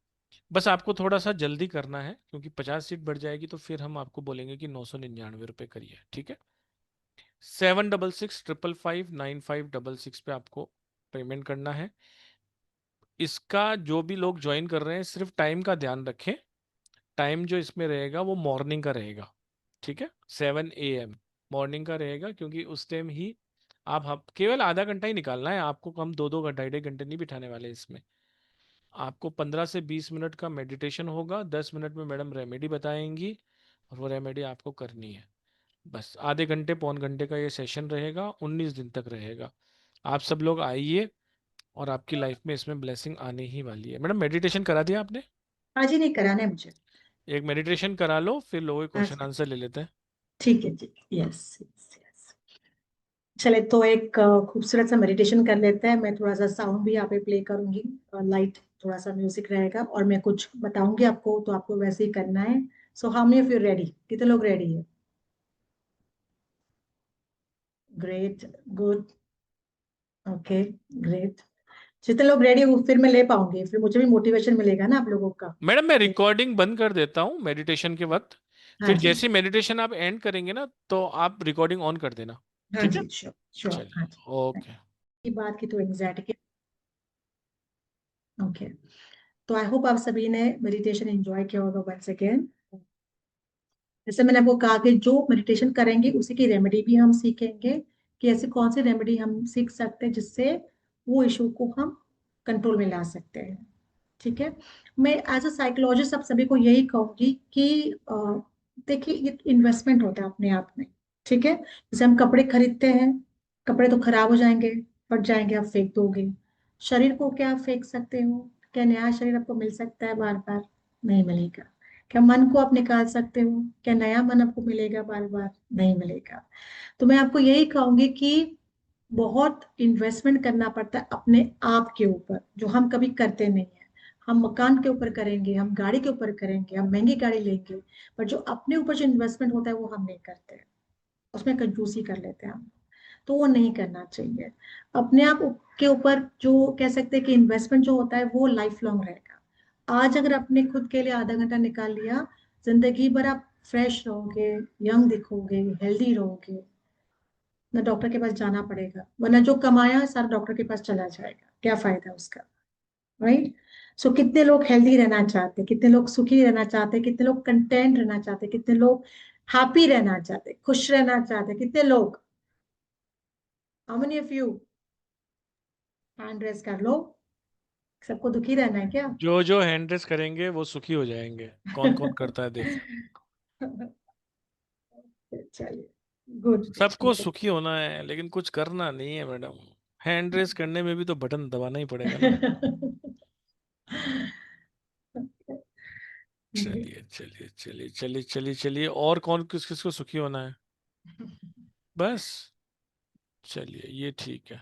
S2: बस आपको थोड़ा सा जल्दी करना है, क्योंकि 50 सीट बढ़ जाएगी तो फिर हम आपको बोलेंगे कि 999 रुपये करिए, ठीक है। 7665559566 पे आपको पेमेंट करना है। इसका जो भी लोग ज्वाइन कर रहे हैं, सिर्फ टाइम का ध्यान रखें। टाइम जो इसमें रहेगा वो मॉर्निंग का रहेगा, ठीक है। 7 AM मॉर्निंग का रहेगा, क्योंकि उस टाइम ही आप केवल आधा घंटा ही निकालना है आपको। हम 2-2 घंटा, 2.5 घंटे नहीं बिठाने वाले इसमें। आपको 15 से 20 मिनट का मेडिटेशन होगा, 10 मिनट में मैडम रेमेडी बताएंगी, और वो रेमेडी आपको करनी है। बस आधे घंटे, पौन घंटे का ये सेशन रहेगा, 19 दिन तक रहेगा। आप सब लोग आइए, और आपकी लाइफ में इसमें ब्लेसिंग आने ही वाली है। मैडम मेडिटेशन करा दिया आपने?
S1: हाँ जी, नहीं कराना है मुझे।
S2: एक मेडिटेशन करा लो, फिर लोगों के
S1: हाँ
S2: क्वेश्चन
S1: जी,
S2: आंसर ले लेते हैं।
S1: ठीक है, ठीक, यस यस यस। चले तो एक खूबसूरत सा मेडिटेशन कर लेते हैं। मैं थोड़ा सा साउंड भी यहाँ पे प्ले करूंगी, लाइट थोड़ा सा म्यूजिक रहेगा, और मैं कुछ बताऊंगी आपको, तो आपको वैसे ही करना है। So how many of you ready? कितने लोग रेडी है? Great, good, okay, great. जितने लोग रेडी हो फिर मैं ले पाऊंगी, फिर मुझे भी मोटिवेशन मिलेगा ना आप लोगों का।
S2: मैडम मैं रिकॉर्डिंग बंद कर देता हूँ मेडिटेशन के वक्त,
S1: हाँ
S2: फिर
S1: जी,
S2: जैसे मेडिटेशन आप एंड करेंगे ना, तो आप रिकॉर्डिंग ऑन कर देना,
S1: हाँ
S2: ठीक है।
S1: जी, श्योर श्योर, हाँ
S2: चलिए,
S1: जी।
S2: ओके।
S1: की बात की तो एंग्जाइटी की। ओके, तो आई होप आप सभी ने मेडिटेशन एंजॉय किया होगा वंस अगेन। जैसे मैंने आपको कहा कि जो मेडिटेशन करेंगे उसी की रेमेडी भी हम सीखेंगे, कि ऐसी कौन सी रेमेडी हम सीख सकते हैं जिससे वो इशू को हम कंट्रोल में ला सकते हैं। ठीक है। मैं एज अ साइकोलॉजिस्ट आप सभी को यही कहूंगी कि देखिए, ये इन्वेस्टमेंट होता है अपने आप में। ठीक है। जैसे हम कपड़े खरीदते हैं, कपड़े तो खराब हो जाएंगे, फट जाएंगे, आप फेंक दोगे। शरीर को क्या आप फेंक सकते हो? क्या नया शरीर आपको मिल सकता है बार बार? नहीं मिलेगा। क्या मन को आप निकाल सकते हो? क्या नया मन आपको मिलेगा बार बार? नहीं मिलेगा। तो मैं आपको यही कहूंगी कि बहुत इन्वेस्टमेंट करना पड़ता है अपने आप के ऊपर, जो हम कभी करते नहीं है। हम मकान के ऊपर करेंगे, हम गाड़ी के ऊपर करेंगे, हम महंगी गाड़ी लेंगे, पर जो अपने ऊपर जो इन्वेस्टमेंट होता है वो हम नहीं करते, उसमें कंजूसी कर लेते हैं हम। तो वो नहीं करना चाहिए। अपने आप के ऊपर जो कह सकते हैं कि इन्वेस्टमेंट जो होता है वो लाइफ लॉन्ग रहेगा। आज अगर आपने खुद के लिए आधा घंटा निकाल लिया, जिंदगी भर आप फ्रेश रहोगे, यंग दिखोगे, हेल्दी रहोगे, ना डॉक्टर के पास जाना पड़ेगा, वरना जो कमाया है सारा डॉक्टर के पास चला जाएगा, क्या फायदा उसका? राइट। सो कितने लोग हेल्दी रहना चाहते हैं, कितने लोग सुखी रहना चाहते हैं, कितने लोग कंटेंट रहना चाहते हैं, कितने लोग हैप्पी रहना चाहते हैं, खुश रहना चाहते हैं, कितने लोग? How many of you? Hand raise कर लो। सबको दुखी रहना है क्या?
S2: जो जो हैंड रेस करेंगे वो सुखी हो जाएंगे। कौन कौन करता है देखते हैं।
S1: चलिए, गुड
S2: सबको
S1: गुड।
S2: सुखी होना है, लेकिन कुछ करना नहीं है मैडम। हैंड रेस करने में भी तो बटन दबाना ही पड़ेगा ना। चलिए चलिए चलिए चलिए चलिए चलिए, और कौन किस किस को सुखी होना है? बस, चलिए ये ठीक है।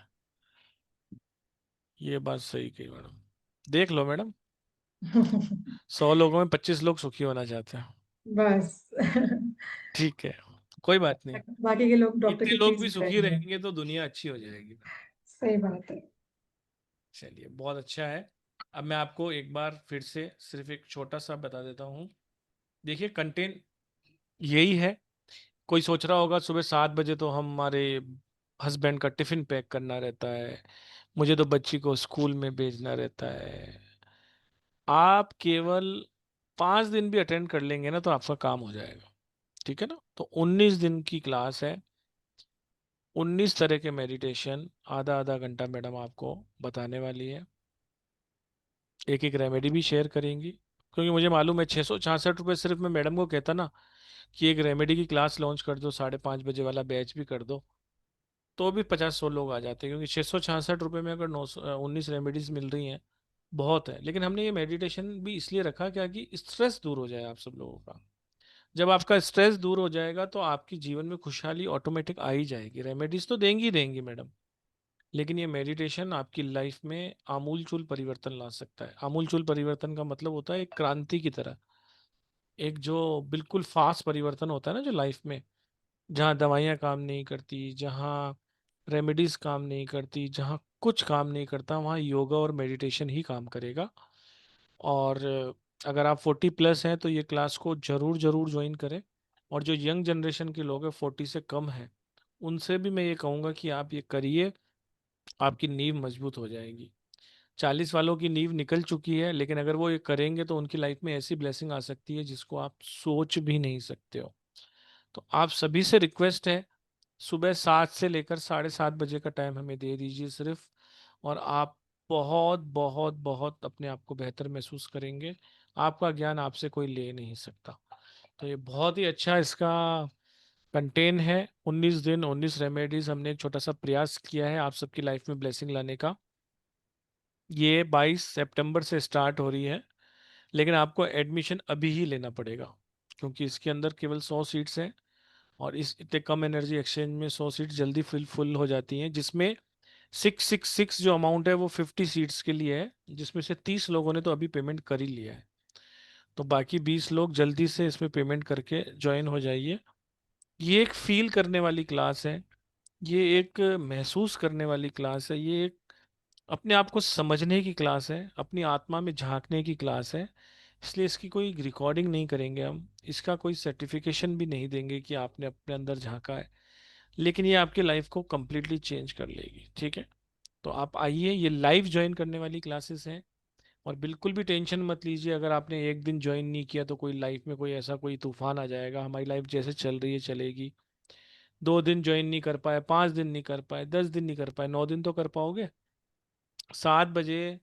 S2: ये बात सही कही मैडम। देख लो मैडम, 100 लोगों में 25 लोग सुखी होना चाहते हैं।
S1: बस।
S2: ठीक है, कोई बात नहीं।
S1: बाकी के लोग डॉक्टर
S2: इतने
S1: की
S2: लोग
S1: फीस
S2: भी सुखी
S1: भरेंगे।
S2: रहेंगे तो दुनिया अच्छी हो जाएगी।
S1: सही बात है।
S2: चलिए, बहुत अच्छा है। अब मैं आपको एक बार फिर से सिर्फ एक छोटा सा बता देता हूँ। देखिए, कंटेंट यही है। कोई सोच रहा होगा सुबह 7 बजे तो हमारे हस्बैंड का टिफिन पैक करना रहता है, मुझे तो बच्ची को स्कूल में भेजना रहता है। आप केवल 5 दिन भी अटेंड कर लेंगे ना, तो आपका काम हो जाएगा, ठीक है ना। तो 19 दिन की क्लास है, 19 तरह के मेडिटेशन, आधा आधा घंटा मैडम आपको बताने वाली है। एक एक रेमेडी भी शेयर करेंगी, क्योंकि मुझे मालूम है 666 रुपये सिर्फ मैं मैडम को कहता ना कि एक रेमेडी की क्लास लॉन्च कर दो, 5:30 बजे वाला बैच भी कर दो, तो भी 50-100 लोग आ जाते हैं। क्योंकि 666 रुपये में अगर 19 रेमेडीज मिल रही हैं, बहुत है। लेकिन हमने ये मेडिटेशन भी इसलिए रखा क्या, कि स्ट्रेस दूर हो जाए आप सब लोगों का। जब आपका स्ट्रेस दूर हो जाएगा तो आपकी जीवन में खुशहाली ऑटोमेटिक आ ही जाएगी। रेमेडीज तो देंगी ही देंगी मैडम, लेकिन ये मेडिटेशन आपकी लाइफ में आमूलचूल परिवर्तन ला सकता है। आमूलचूल परिवर्तन का मतलब होता है एक क्रांति की तरह। एक जो बिल्कुल फास्ट परिवर्तन होता है ना जो लाइफ में, जहाँ दवाइयाँ काम नहीं करती, जहाँ रेमेडीज काम नहीं करती, जहाँ कुछ काम नहीं करता, वहाँ योगा और मेडिटेशन ही काम करेगा। और अगर आप 40+ हैं तो ये क्लास को जरूर जरूर ज्वाइन करें। और जो यंग जनरेशन के लोग हैं 40 से कम हैं, उनसे भी मैं ये कहूँगा कि आप ये करिए, आपकी नींव मजबूत हो जाएगी। 40 वालों की नींव निकल चुकी है, लेकिन अगर वो ये करेंगे तो उनकी लाइफ में ऐसी ब्लेसिंग आ सकती है जिसको आप सोच भी नहीं सकते हो। तो आप सभी से रिक्वेस्ट है, सुबह 7 से लेकर 7:30 बजे का टाइम हमें दे दीजिए सिर्फ, और आप बहुत बहुत बहुत अपने आप को बेहतर महसूस करेंगे। आपका ज्ञान आपसे कोई ले नहीं सकता। तो ये बहुत ही अच्छा इसका कंटेन है। 19 दिन 19 रेमेडीज, हमने एक छोटा सा प्रयास किया है आप सबकी लाइफ में ब्लेसिंग लाने का। ये 22 सितंबर से स्टार्ट हो रही है, लेकिन आपको एडमिशन अभी ही लेना पड़ेगा, क्योंकि इसके अंदर केवल 100 सीट्स हैं। और इस इतने कम एनर्जी एक्सचेंज में 100 सीट जल्दी फुल हो जाती हैं, जिसमें 666 जो अमाउंट है वो 50 सीट्स के लिए है, जिसमें से 30 लोगों ने तो अभी पेमेंट कर ही लिया है। तो बाकी 20 लोग जल्दी से इसमें पेमेंट करके ज्वाइन हो जाइए। ये एक फील करने वाली क्लास है, ये एक महसूस करने वाली क्लास है, ये एक अपने आप को समझने की क्लास है, अपनी आत्मा में झांकने की क्लास है। इसलिए इसकी कोई रिकॉर्डिंग नहीं करेंगे हम, इसका कोई सर्टिफिकेशन भी नहीं देंगे कि आपने अपने अंदर झांका है, लेकिन ये आपकी लाइफ को कम्प्लीटली चेंज कर लेगी। ठीक है, तो आप आइए, ये लाइव ज्वाइन करने वाली क्लासेस हैं। और बिल्कुल भी टेंशन मत लीजिए, अगर आपने एक दिन ज्वाइन नहीं किया तो कोई लाइफ में कोई ऐसा कोई तूफान आ जाएगा। हमारी लाइफ जैसे चल रही है चलेगी। 2 दिन ज्वाइन नहीं कर पाए, 5 दिन नहीं कर पाए, 10 दिन नहीं कर पाए, 9 दिन तो कर पाओगे। 7 बजे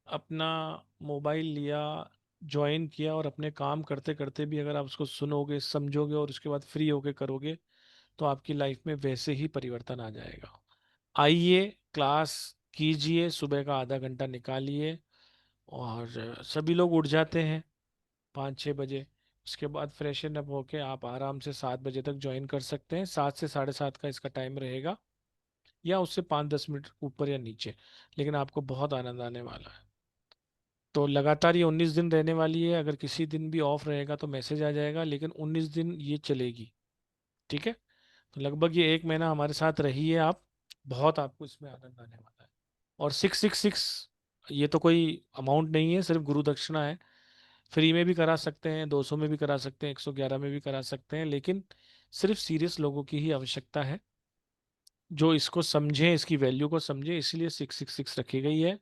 S2: अपना मोबाइल लिया, ज्वाइन किया, और अपने काम करते करते भी अगर आप उसको सुनोगे, समझोगे और उसके बाद फ्री होके करोगे, तो आपकी लाइफ में वैसे ही परिवर्तन आ जाएगा। आइए, क्लास कीजिए, सुबह का आधा घंटा निकालिए। और सभी लोग उठ जाते हैं 5-6 बजे। उसके बाद फ्रेशन अप होके आप आराम से 7 बजे तक ज्वाइन कर सकते हैं। 7 से 7:30 का इसका टाइम रहेगा, या उससे 5-10 मिनट ऊपर या नीचे, लेकिन आपको बहुत आनंद आने वाला है। तो लगातार ये 19 दिन रहने वाली है। अगर किसी दिन भी ऑफ रहेगा तो मैसेज आ जाएगा, लेकिन 19 दिन ये चलेगी। ठीक है, तो लगभग ये 1 महीना हमारे साथ रही है आप, बहुत आपको इसमें आनंद आने वाला है। और 666 ये तो कोई अमाउंट नहीं है, सिर्फ गुरु दक्षिणा है। फ्री में भी करा सकते हैं, 200 में भी करा सकते हैं, 111 में भी करा सकते हैं, लेकिन सिर्फ सीरियस लोगों की ही आवश्यकता है, जो इसको समझें, इसकी वैल्यू को समझें। इसलिए 666 रखी गई है।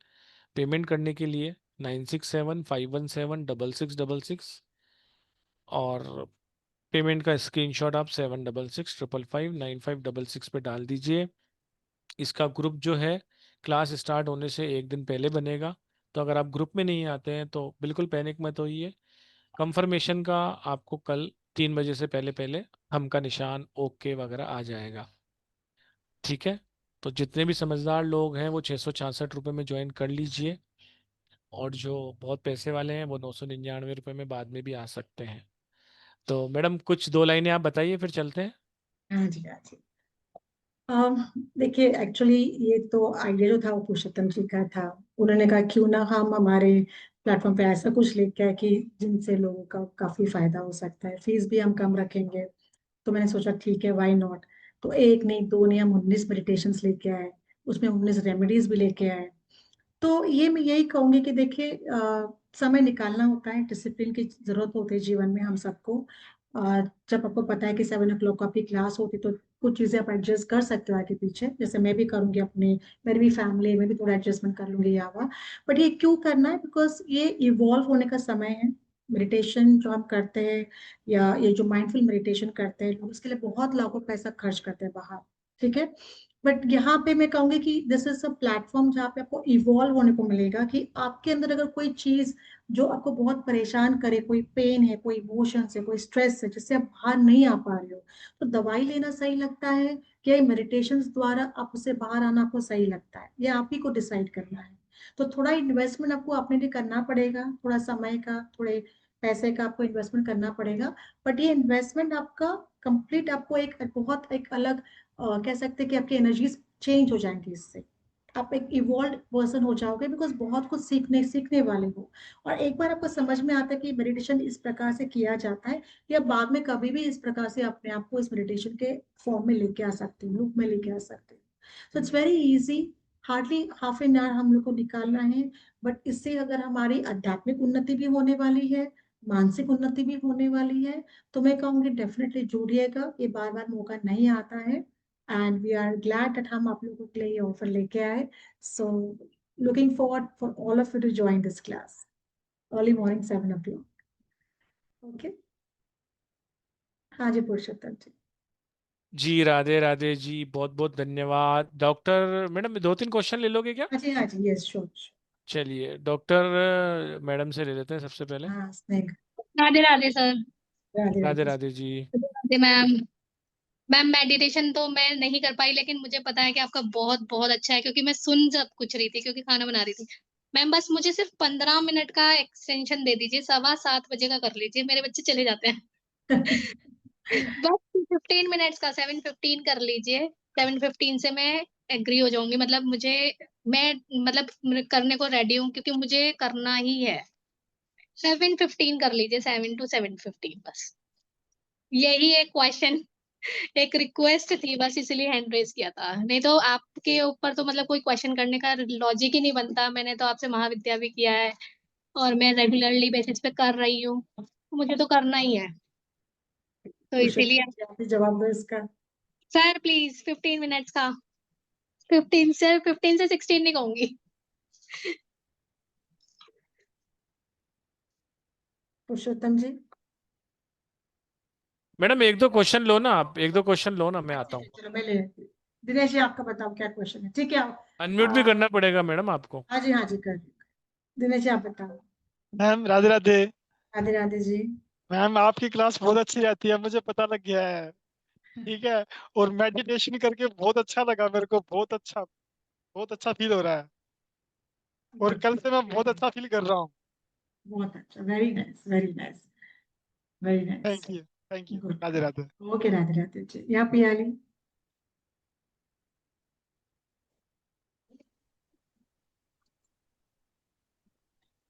S2: पेमेंट करने के लिए 9675176666, और पेमेंट का स्क्रीनशॉट आप 7665559566 पे डाल दीजिए। इसका ग्रुप जो है क्लास स्टार्ट होने से एक दिन पहले बनेगा। तो अगर आप ग्रुप में नहीं आते हैं तो बिल्कुल पैनिक मत होइए। कंफर्मेशन का आपको कल 3 बजे से पहले पहले हम का निशान ओके वगैरह आ जाएगा। ठीक है, तो जितने भी समझदार लोग हैं वो 666 रुपये में ज्वाइन कर लीजिए, और जो बहुत पैसे वाले हैं वो 999 रुपये में बाद में भी आ सकते हैं। तो मैडम कुछ 2 लाइनें आप बताइए, फिर चलते हैं।
S1: हाँ जी, हाँ जी। अम, देखिए, एक्चुअली ये तो आइडिया जो था वो पुरुषोत्तम जी का था। उन्होंने कहा क्यों ना हम हमारे प्लेटफॉर्म पे ऐसा कुछ लेके आए कि जिनसे लोगों का काफी फायदा हो सकता है, फीस भी हम कम रखेंगे। तो मैंने सोचा ठीक है, व्हाई नॉट। तो एक नहीं, दो नहीं, हम 19 मेडिटेशंस लेके आए, उसमें 19 रेमेडीज भी लेके आए। तो ये मैं यही कहूंगी कि देखिए, समय निकालना होता है, डिसिप्लिन की जरूरत होती है जीवन में हम सबको। जब आपको पता है कि 7 o'clock आपकी क्लास होती, तो कुछ चीजें आप एडजस्ट कर सकते हो आगे पीछे, जैसे मैं भी करूंगी अपने, मेरी भी फैमिली में भी थोड़ा एडजस्टमेंट कर लूंगी यहाँ। बट ये क्यों करना है? बिकॉज ये इवॉल्व होने का समय है। मेडिटेशन जो हम करते हैं, या ये जो माइंडफुल मेडिटेशन करते हैं लोग, उसके लिए बहुत लाखों पैसा खर्च करते हैं बाहर। ठीक है, बट यहाँ पे मैं कहूंगी कि दिस इज अ प्लेटफॉर्म जहाँ पे आपको इवॉल्व होने को मिलेगा, कि आपके अंदर अगर कोई चीज जो आपको बहुत परेशान करे, कोई पेन है, कोई इमोशन है, कोई स्ट्रेस है, जिससे आप बाहर नहीं आ पा रहे हो, तो दवाई लेना सही लगता है, क्या मेडिटेशन द्वारा आप उससे बाहर आना आपको सही लगता है? ये आप ही को डिसाइड करना है। तो थोड़ा इन्वेस्टमेंट आपको अपने लिए करना पड़ेगा, थोड़ा समय का, थोड़े पैसे का आपको इन्वेस्टमेंट करना पड़ेगा। बट ये इन्वेस्टमेंट आपका कंप्लीट आपको एक बहुत एक अलग कह सकते हैं कि आपकी एनर्जीज चेंज हो जाएंगी इससे। आप एक इवॉल्व पर्सन हो जाओगे, बिकॉज बहुत कुछ सीखने सीखने वाले हो। और एक बार आपको समझ में आता है कि मेडिटेशन इस प्रकार से किया जाता है, या बाद में कभी भी इस प्रकार से अपने आप को इस मेडिटेशन के फॉर्म में लेके आ सकते हो, रूप में लेके आ सकते हो। So it's very easy. Hardly half an hour हम लोग को निकालना है। बट इससे अगर हमारी आध्यात्मिक उन्नति भी होने वाली है, मानसिक उन्नति भी होने वाली है, तो मैं कहूँगी डेफिनेटली जुड़िएगा, ये बार बार मौका नहीं आता है। And we are glad that हम आप लोगों के लिए ये ऑफर लेके आए। So looking forward for all of you to join this class early morning 7 o'clock। Okay. हाँ जी पुरुषोत्तम जी।
S2: जी राधे राधे जी, बहुत बहुत धन्यवाद। डॉक्टर मैडम 2-3 क्वेश्चन ले लोगे क्या?
S1: हाँ जी यस श्योर।
S2: चलिए डॉक्टर मैडम से ले लेते हैं सबसे पहले।
S1: हाँ स्नेक।
S3: राधे राधे सर।
S1: राधे
S2: राधे
S1: राधे।
S2: राधे जी।
S3: राधे मैम। मैम मेडिटेशन तो मैं नहीं कर पाई, लेकिन मुझे पता है कि आपका बहुत बहुत अच्छा है, क्योंकि मैं सुन सब कुछ रही थी क्योंकि खाना बना रही थी। मैम बस मुझे सिर्फ 15 मिनट का एक्सटेंशन दे दीजिए, 7:15 बजे का कर लीजिए, मेरे बच्चे चले जाते हैं। बस 15 मिनट्स का 7:15 कर लीजिए। 7:15 से मैं एग्री हो जाऊंगी, मतलब मुझे, मैं मतलब करने को रेडी हूँ, क्योंकि मुझे करना ही है। 7:15 कर लीजिए, 7 to 7:15 बस। यही एक क्वेश्चन, एक रिक्वेस्ट थी बस, इसलिए हैंड रेज किया था। नहीं तो आपके ऊपर तो मतलब कोई क्वेश्चन करने का लॉजिक ही नहीं बनता। मैंने तो आपसे महाविद्या भी किया है और मैं रेगुलरली बेसिस पे कर रही हूँ, तो मुझे तो करना ही है, तो इसीलिए।
S1: पुरुषोत्तम जी आप ही जवाब दो इसका।
S3: सर प्लीज 15 मिनट्स का। 15 से 16 नहीं कहूंगी।
S1: पुरुषोत्तम जी।
S2: मैडम 1-2 क्वेश्चन लो ना, आप 1-2 क्वेश्चन लो ना, मैं आता हूँ।
S1: चलो मैं ले लेती हूँ। दिनेश जी आपका बताओ क्या क्वेश्चन है, ठीक है आप।
S2: अनम्यूट भी करना पड़ेगा मैडम आपको।
S1: हाँ जी कर। दिनेश जी आप बताओ।
S5: मैम राधे राधे।
S1: राधे राधे जी।
S5: मैम आपकी क्लास बहुत अच्छी रहती है, मुझे पता लग गया है। ठीक है। और मेडिटेशन करके बहुत अच्छा लगा मेरे को, बहुत अच्छा फील हो रहा है। और कल से मैं बहुत अच्छा फील कर रहा हूँ।
S1: बहुत अच्छा, very nice very nice very nice.
S5: Thank you
S1: good.
S5: Radhe Radhe.
S1: Okay Radhe Radhe ji, यहाँ पियाली।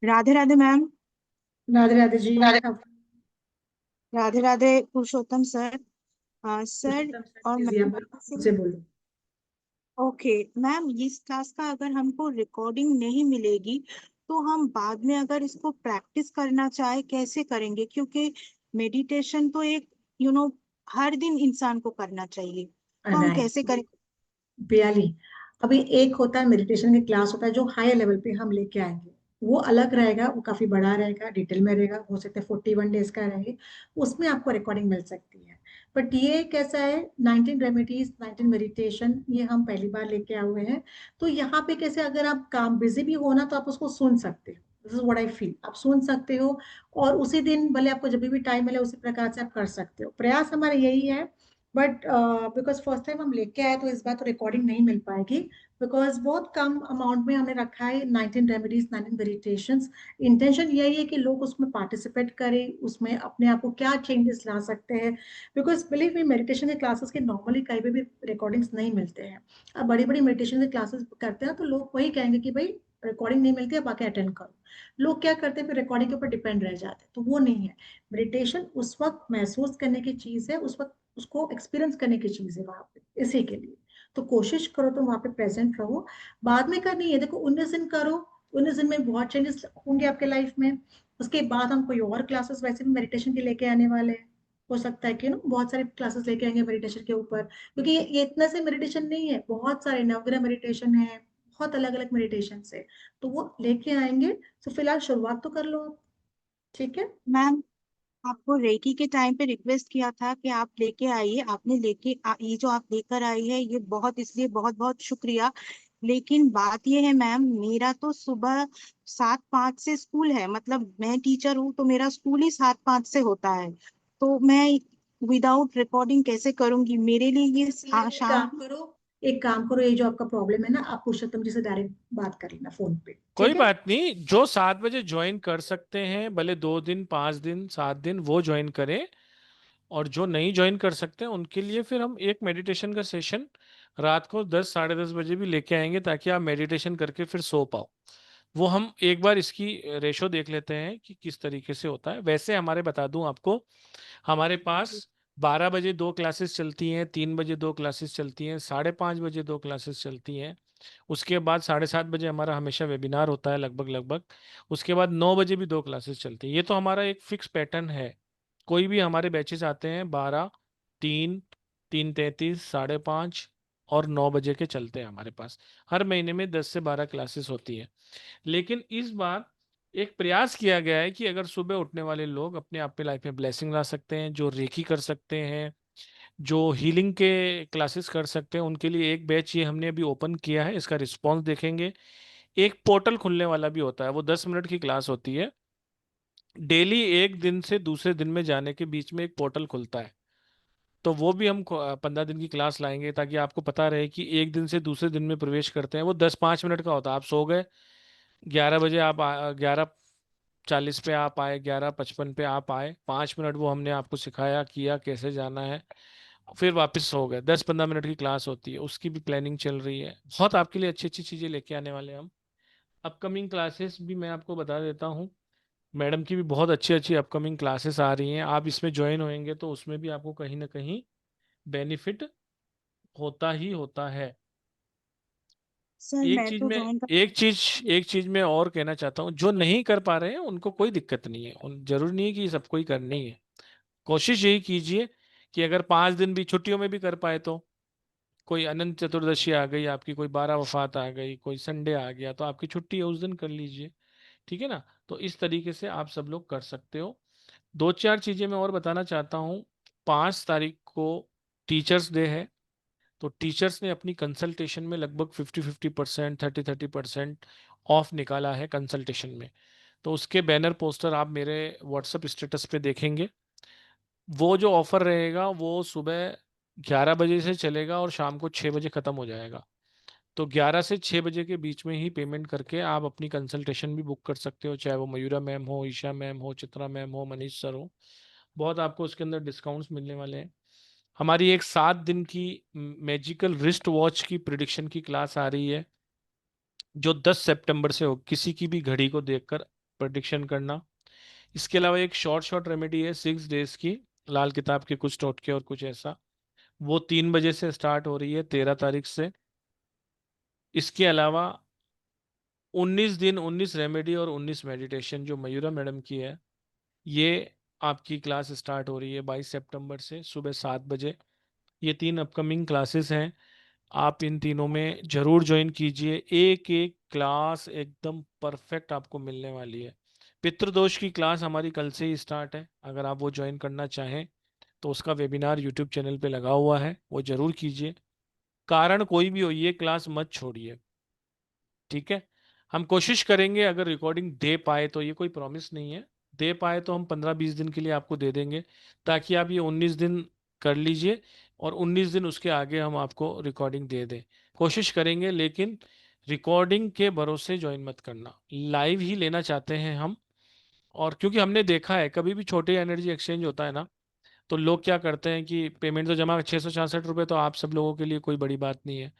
S6: राधे राधे मैम।
S1: राधे राधे जी। अब
S6: Radhe Radhe Purushottam sir. Sir
S1: Purushottam sir
S6: और
S1: प्लीज यहाँ पर
S6: मैम से।
S1: मुझसे बोलो।
S6: ओके मैम, इस क्लास का अगर हमको रिकॉर्डिंग नहीं मिलेगी तो हम बाद में अगर इसको प्रैक्टिस करना चाहे कैसे करेंगे? क्योंकि मेडिटेशन तो एक हर दिन इंसान को करना चाहिए, तो हम
S1: नहीं
S6: कैसे करें?
S1: पियाली, अभी एक होता है मेडिटेशन की क्लास होता है जो हाई लेवल पे हम लेके आएंगे, वो अलग रहेगा, वो काफी बड़ा रहेगा, डिटेल में रहेगा, हो सकता है 41 डेज का रहेगा, उसमें आपको रिकॉर्डिंग मिल सकती है। बट ये कैसा है, 19 रेमेडीज 19 मेडिटेशन, ये हम पहली बार लेके आए हुए हैं। तो यहाँ पे कैसे, अगर आप काम बिजी भी हो ना तो आप उसको सुन सकते हो, this is what I feel, आप सुन सकते हो। और उसी दिन भले आपको जब भी टाइम मिले उसी प्रकार से आप कर सकते हो, प्रयास हमारा यही है। बट बिकॉज फर्स्ट टाइम हम लेके आए तो इस बार तो रिकॉर्डिंग नहीं मिल पाएगी, बिकॉज बहुत कम अमाउंट में हमने रखा है 19 रेमेडीज 19 मेडिटेशंस। इंटेंशन यही है कि लोग उसमें पार्टिसिपेट करें, उसमें अपने आप को क्या चेंजेस ला सकते हैं। बिकॉज बिलीव मी, मेडिटेशन के क्लासेस के नॉर्मली कहीं भी रिकॉर्डिंग्स नहीं मिलते हैं। अब बड़ी बड़ी मेडिटेशन के क्लासेस करते हैं तो लोग वही कहेंगे कि भाई रिकॉर्डिंग नहीं मिलती है, बाकी अटेंड करो। लोग क्या करते हैं, फिर रिकॉर्डिंग के ऊपर डिपेंड रह जाते हैं, तो वो नहीं है। मेडिटेशन उस वक्त महसूस करने की चीज है, उस वक्त उसको एक्सपीरियंस करने की चीज है वहां पे, इसी के लिए। तो कोशिश करो तुम वहां पे प्रेजेंट रहो। बाद में करनी है, देखो 19 दिन करो, 19 दिन में बहुत चेंजेस होंगे आपके लाइफ में। उसके बाद हम कोई और क्लासेस वैसे भी मेडिटेशन के लेके आने वाले हैं। हो सकता है कि ना बहुत सारे क्लासेस लेके आएंगे मेडिटेशन के ऊपर, क्योंकि ये इतना से मेडिटेशन नहीं है, बहुत सारे नवग्रह मेडिटेशन है, बहुत अलग अलग मेडिटेशन है, तो वो लेके आएंगे। तो फिलहाल शुरुआत तो कर लो आप, ठीक है।
S6: मैम, आपको रेकी के टाइम पे रिक्वेस्ट किया था कि आप लेके आइए, आपने ये जो आप लेकर आई है ये बहुत, इसलिए बहुत बहुत शुक्रिया। लेकिन बात ये है मैम, मेरा तो सुबह 7:05 से स्कूल है, मतलब मैं टीचर हूँ तो मेरा स्कूल ही 7:05 से होता है। तो मैं विदाउट रिकॉर्डिंग कैसे करूंगी? मेरे लिए ये
S1: एक
S6: शाम।
S1: काम करो, एक काम करो, ये जो आपका प्रॉब्लम है ना, आप पुरुषोत्तम जी से डायरेक्ट बात कर लेना फोन पे,
S2: कोई
S1: ठीक है।
S2: बात नहीं, जो 7 बजे ज्वाइन कर सकते हैं भले 2 दिन 5 दिन 7 दिन वो ज्वाइन करें, और जो नहीं ज्वाइन कर सकते हैं उनके लिए फिर हम एक मेडिटेशन का सेशन रात को 10 साढ़े 10 बजे भी लेके आएंगे ताकि आप मेडिटेशन करके फिर सो पाओ। वो हम एक बार इसकी रेशो देख लेते हैं कि किस तरीके से होता है। वैसे हमारे बता दूं आपको, हमारे पास 12 बजे 2 क्लासेस चलती हैं, 3 बजे 2 क्लासेस चलती हैं, 5:30 बजे 2 क्लासेस चलती हैं। उसके बाद 7:30 बजे हमारा हमेशा वेबिनार होता है लगभग लगभग। उसके बाद 9 बजे भी 2 क्लासेस चलती हैं। ये तो हमारा एक फिक्स पैटर्न है। कोई भी हमारे बैचेस आते हैं 12, 3, 3:33, 5:30 और 9 बजे के चलते हैं हमारे पास। हर महीने में 10 से 12 क्लासेस होती है। लेकिन इस बार एक प्रयास किया गया है कि अगर सुबह उठने वाले लोग अपने आप में लाइफ में ब्लेसिंग ला सकते हैं, जो रेकी कर सकते हैं, जो हीलिंग के क्लासेस कर सकते हैं, उनके लिए एक बैच ये हमने अभी ओपन किया है। इसका रिस्पांस देखेंगे। एक पोर्टल खुलने वाला भी होता है, वो 10 मिनट की क्लास होती है। डेली एक दिन से दूसरे दिन में जाने के बीच में एक पोर्टल खुलता है। तो वो भी हम 15 दिन की क्लास लाएंगे ताकि आपको पता रहे कि एक दिन से दूसरे दिन में प्रवेश करते हैं। वो 10-5 मिनट का होता है। आप सो गए 11 बजे, आप 11:40 पे आप आए, 11:55 पे आप आए, 5 मिनट वो हमने आपको सिखाया किया कैसे जाना है, फिर वापस सो गए। 10-15 मिनट की क्लास होती है, उसकी भी प्लानिंग चल रही है। बहुत आपके लिए अच्छी अच्छी चीज़ें लेके आने वाले हैं हम। अपकमिंग क्लासेस भी मैं आपको बता देता हूँ। मैडम की भी बहुत अच्छी अच्छी अपकमिंग क्लासेस आ रही हैं। आप इसमें ज्वाइन होएंगे तो उसमें भी आपको कहीं ना कहीं बेनिफिट होता ही होता है।
S6: सर
S2: एक
S6: मैं
S2: चीज
S6: तो
S2: में
S6: ज्वाइन
S2: एक चीज में और कहना चाहता हूँ, जो नहीं कर पा रहे हैं उनको कोई दिक्कत नहीं है। जरूरी नहीं है कि सबको ही करनी है। कोशिश यही कीजिए कि अगर 5 दिन भी छुट्टियों में भी कर पाए तो, कोई अनंत चतुर्दशी आ गई आपकी, कोई 12 वफात आ गई, कोई संडे आ गया, तो आपकी छुट्टी है उस दिन कर लीजिए। ठीक है ना? तो इस तरीके से आप सब लोग कर सकते हो। 2-4 चीजें मैं और बताना चाहता हूँ। 5 तारीख को टीचर्स डे है। तो टीचर्स ने अपनी कंसल्टेशन में लगभग 50-50%, 30-30% ऑफ निकाला है कंसल्टेशन में। तो उसके बैनर पोस्टर आप मेरे व्हाट्सएप स्टेटस पे देखेंगे। वो जो ऑफर रहेगा वो सुबह 11 बजे से चलेगा और शाम को 6 बजे ख़त्म हो जाएगा। तो 11 से 6 बजे के बीच में ही पेमेंट करके आप अपनी कंसल्टेशन भी बुक कर सकते हो, चाहे वो मयूरा मैम हो, ईशा मैम हो, चित्रा मैम हो, मनीष सर हो। बहुत आपको उसके अंदर डिस्काउंट्स मिलने वाले हैं। हमारी एक 7 दिन की मैजिकल रिस्ट वॉच की प्रिडिक्शन की क्लास आ रही है, जो 10 सितंबर से हो। किसी की भी घड़ी को देखकर प्रिडिक्शन करना। इसके अलावा एक शॉर्ट शॉर्ट रेमेडी है 6 डेज की, लाल किताब के कुछ टोटके और कुछ ऐसा। वो 3 बजे से स्टार्ट हो रही है 13 तारीख से। इसके अलावा 19 दिन 19 रेमेडी और 19 मेडिटेशन जो मयूरा मैडम की है, ये आपकी क्लास स्टार्ट हो रही है 22 सितंबर से सुबह 7 बजे। ये 3 अपकमिंग क्लासेस हैं। आप इन तीनों में जरूर ज्वाइन कीजिए। एक एक क्लास एकदम परफेक्ट आपको मिलने वाली है। पितृदोष की क्लास हमारी कल से ही स्टार्ट है। अगर आप वो ज्वाइन करना चाहें तो उसका वेबिनार यूट्यूब चैनल पे लगा हुआ है, वो जरूर कीजिए। कारण कोई भी हो, ये क्लास मत छोड़िए। ठीक है? हम कोशिश करेंगे, अगर रिकॉर्डिंग दे पाए तो, ये कोई प्रॉमिस नहीं है, दे पाए तो हम 15-20 दिन के लिए आपको दे देंगे ताकि आप ये 19 दिन कर लीजिए और 19 दिन उसके आगे हम आपको रिकॉर्डिंग दे दें। कोशिश करेंगे, लेकिन रिकॉर्डिंग के भरोसे ज्वाइन मत करना। लाइव ही लेना चाहते हैं हम। और क्योंकि हमने देखा है कभी भी छोटे एनर्जी एक्सचेंज होता है ना, तो लोग क्या करते हैं कि पेमेंट तो जमा 666 रुपये, तो आप सब लोगों के लिए कोई बड़ी बात नहीं है।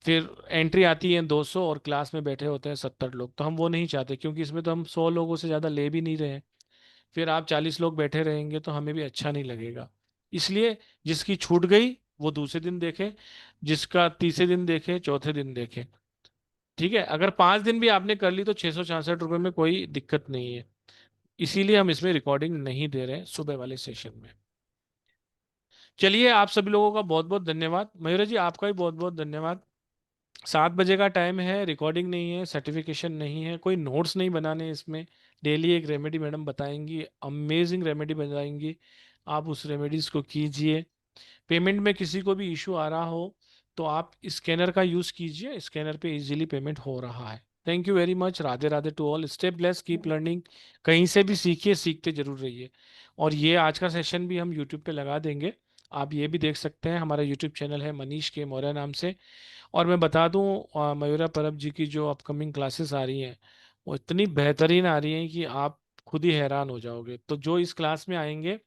S2: फिर एंट्री आती है 200 और क्लास में बैठे होते हैं 70 लोग। तो हम वो नहीं चाहते, क्योंकि इसमें तो हम 100 लोगों से ज़्यादा ले भी नहीं रहे हैं। फिर आप 40 लोग बैठे रहेंगे तो हमें भी अच्छा नहीं लगेगा। इसलिए जिसकी छूट गई वो दूसरे दिन देखे, जिसका तीसरे दिन देखे, चौथे दिन देखे। ठीक है? अगर 5 दिन भी आपने कर ली तो 666 रुपये में कोई दिक्कत नहीं है। इसीलिए हम इसमें रिकॉर्डिंग नहीं दे रहे हैं सुबह वाले सेशन में। चलिए, आप सभी लोगों का बहुत बहुत धन्यवाद। मयूरा जी, आपका भी बहुत बहुत धन्यवाद। 7 बजे का टाइम है, रिकॉर्डिंग नहीं है, सर्टिफिकेशन नहीं है, कोई नोट्स नहीं बनाने इसमें। डेली एक रेमेडी मैडम बताएंगी, अमेजिंग रेमेडी बताएंगी। आप उस रेमेडीज को कीजिए। पेमेंट में किसी को भी इशू आ रहा हो तो आप स्कैनर का यूज़ कीजिए, स्कैनर पे इजीली पेमेंट हो रहा है। Thank you very much. Radhe Radhe to all. Stay bless, keep learning. कहीं से भी सीखिए, सीखते जरूर रहिए। और ये आज का सेशन भी हम यूट्यूब पे लगा देंगे। आप ये भी देख सकते हैं, हमारा यूट्यूब चैनल है मनीष के मौर्य नाम से। और मैं बता दूं, मयूरा परब जी की जो अपकमिंग क्लासेस आ रही हैं वो इतनी बेहतरीन आ रही हैं कि आप खुद ही हैरान हो जाओगे। तो जो इस क्लास में आएंगे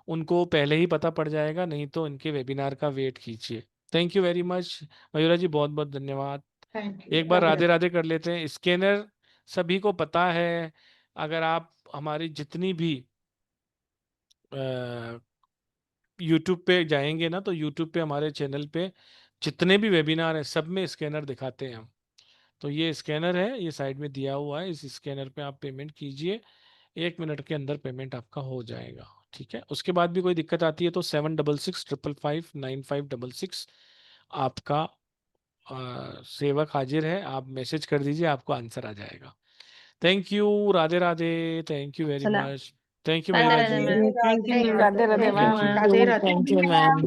S2: उनको पहले ही पता पड़ जाएगा, नहीं तो इनके वेबिनार का वेट कीजिए। Thank you very much Mayura ji, बहुत बहुत धन्यवाद।
S1: Thank you.
S2: एक बार राधे राधे कर लेते हैं। स्कैनर सभी को पता है, अगर आप हमारी जितनी भी यूट्यूब पे जाएंगे ना, तो यूट्यूब पे हमारे चैनल पे जितने भी वेबिनार हैं सब में स्कैनर दिखाते हैं हम। तो ये स्कैनर है, ये साइड में दिया हुआ है, इस स्कैनर पे आप पेमेंट कीजिए, 1 मिनट के अंदर पेमेंट आपका हो जाएगा। ठीक है, उसके बाद भी कोई दिक्कत आती है तो 7665559566 आपका सेवक हाजिर है, आप मैसेज कर दीजिए, आपको आंसर आ जाएगा। Thank you, Radhe Radhe, thank you very
S4: सलाम।
S2: Much, thank you
S3: Radhe
S2: Mayura
S3: Radhe
S2: ji.
S3: Ma'am.
S4: Thank you
S1: Radhe
S4: ma'am.
S1: Radhe
S2: Thank
S1: ma'am,
S2: you.
S1: Radhe Radhe.
S4: Thank you ma'am.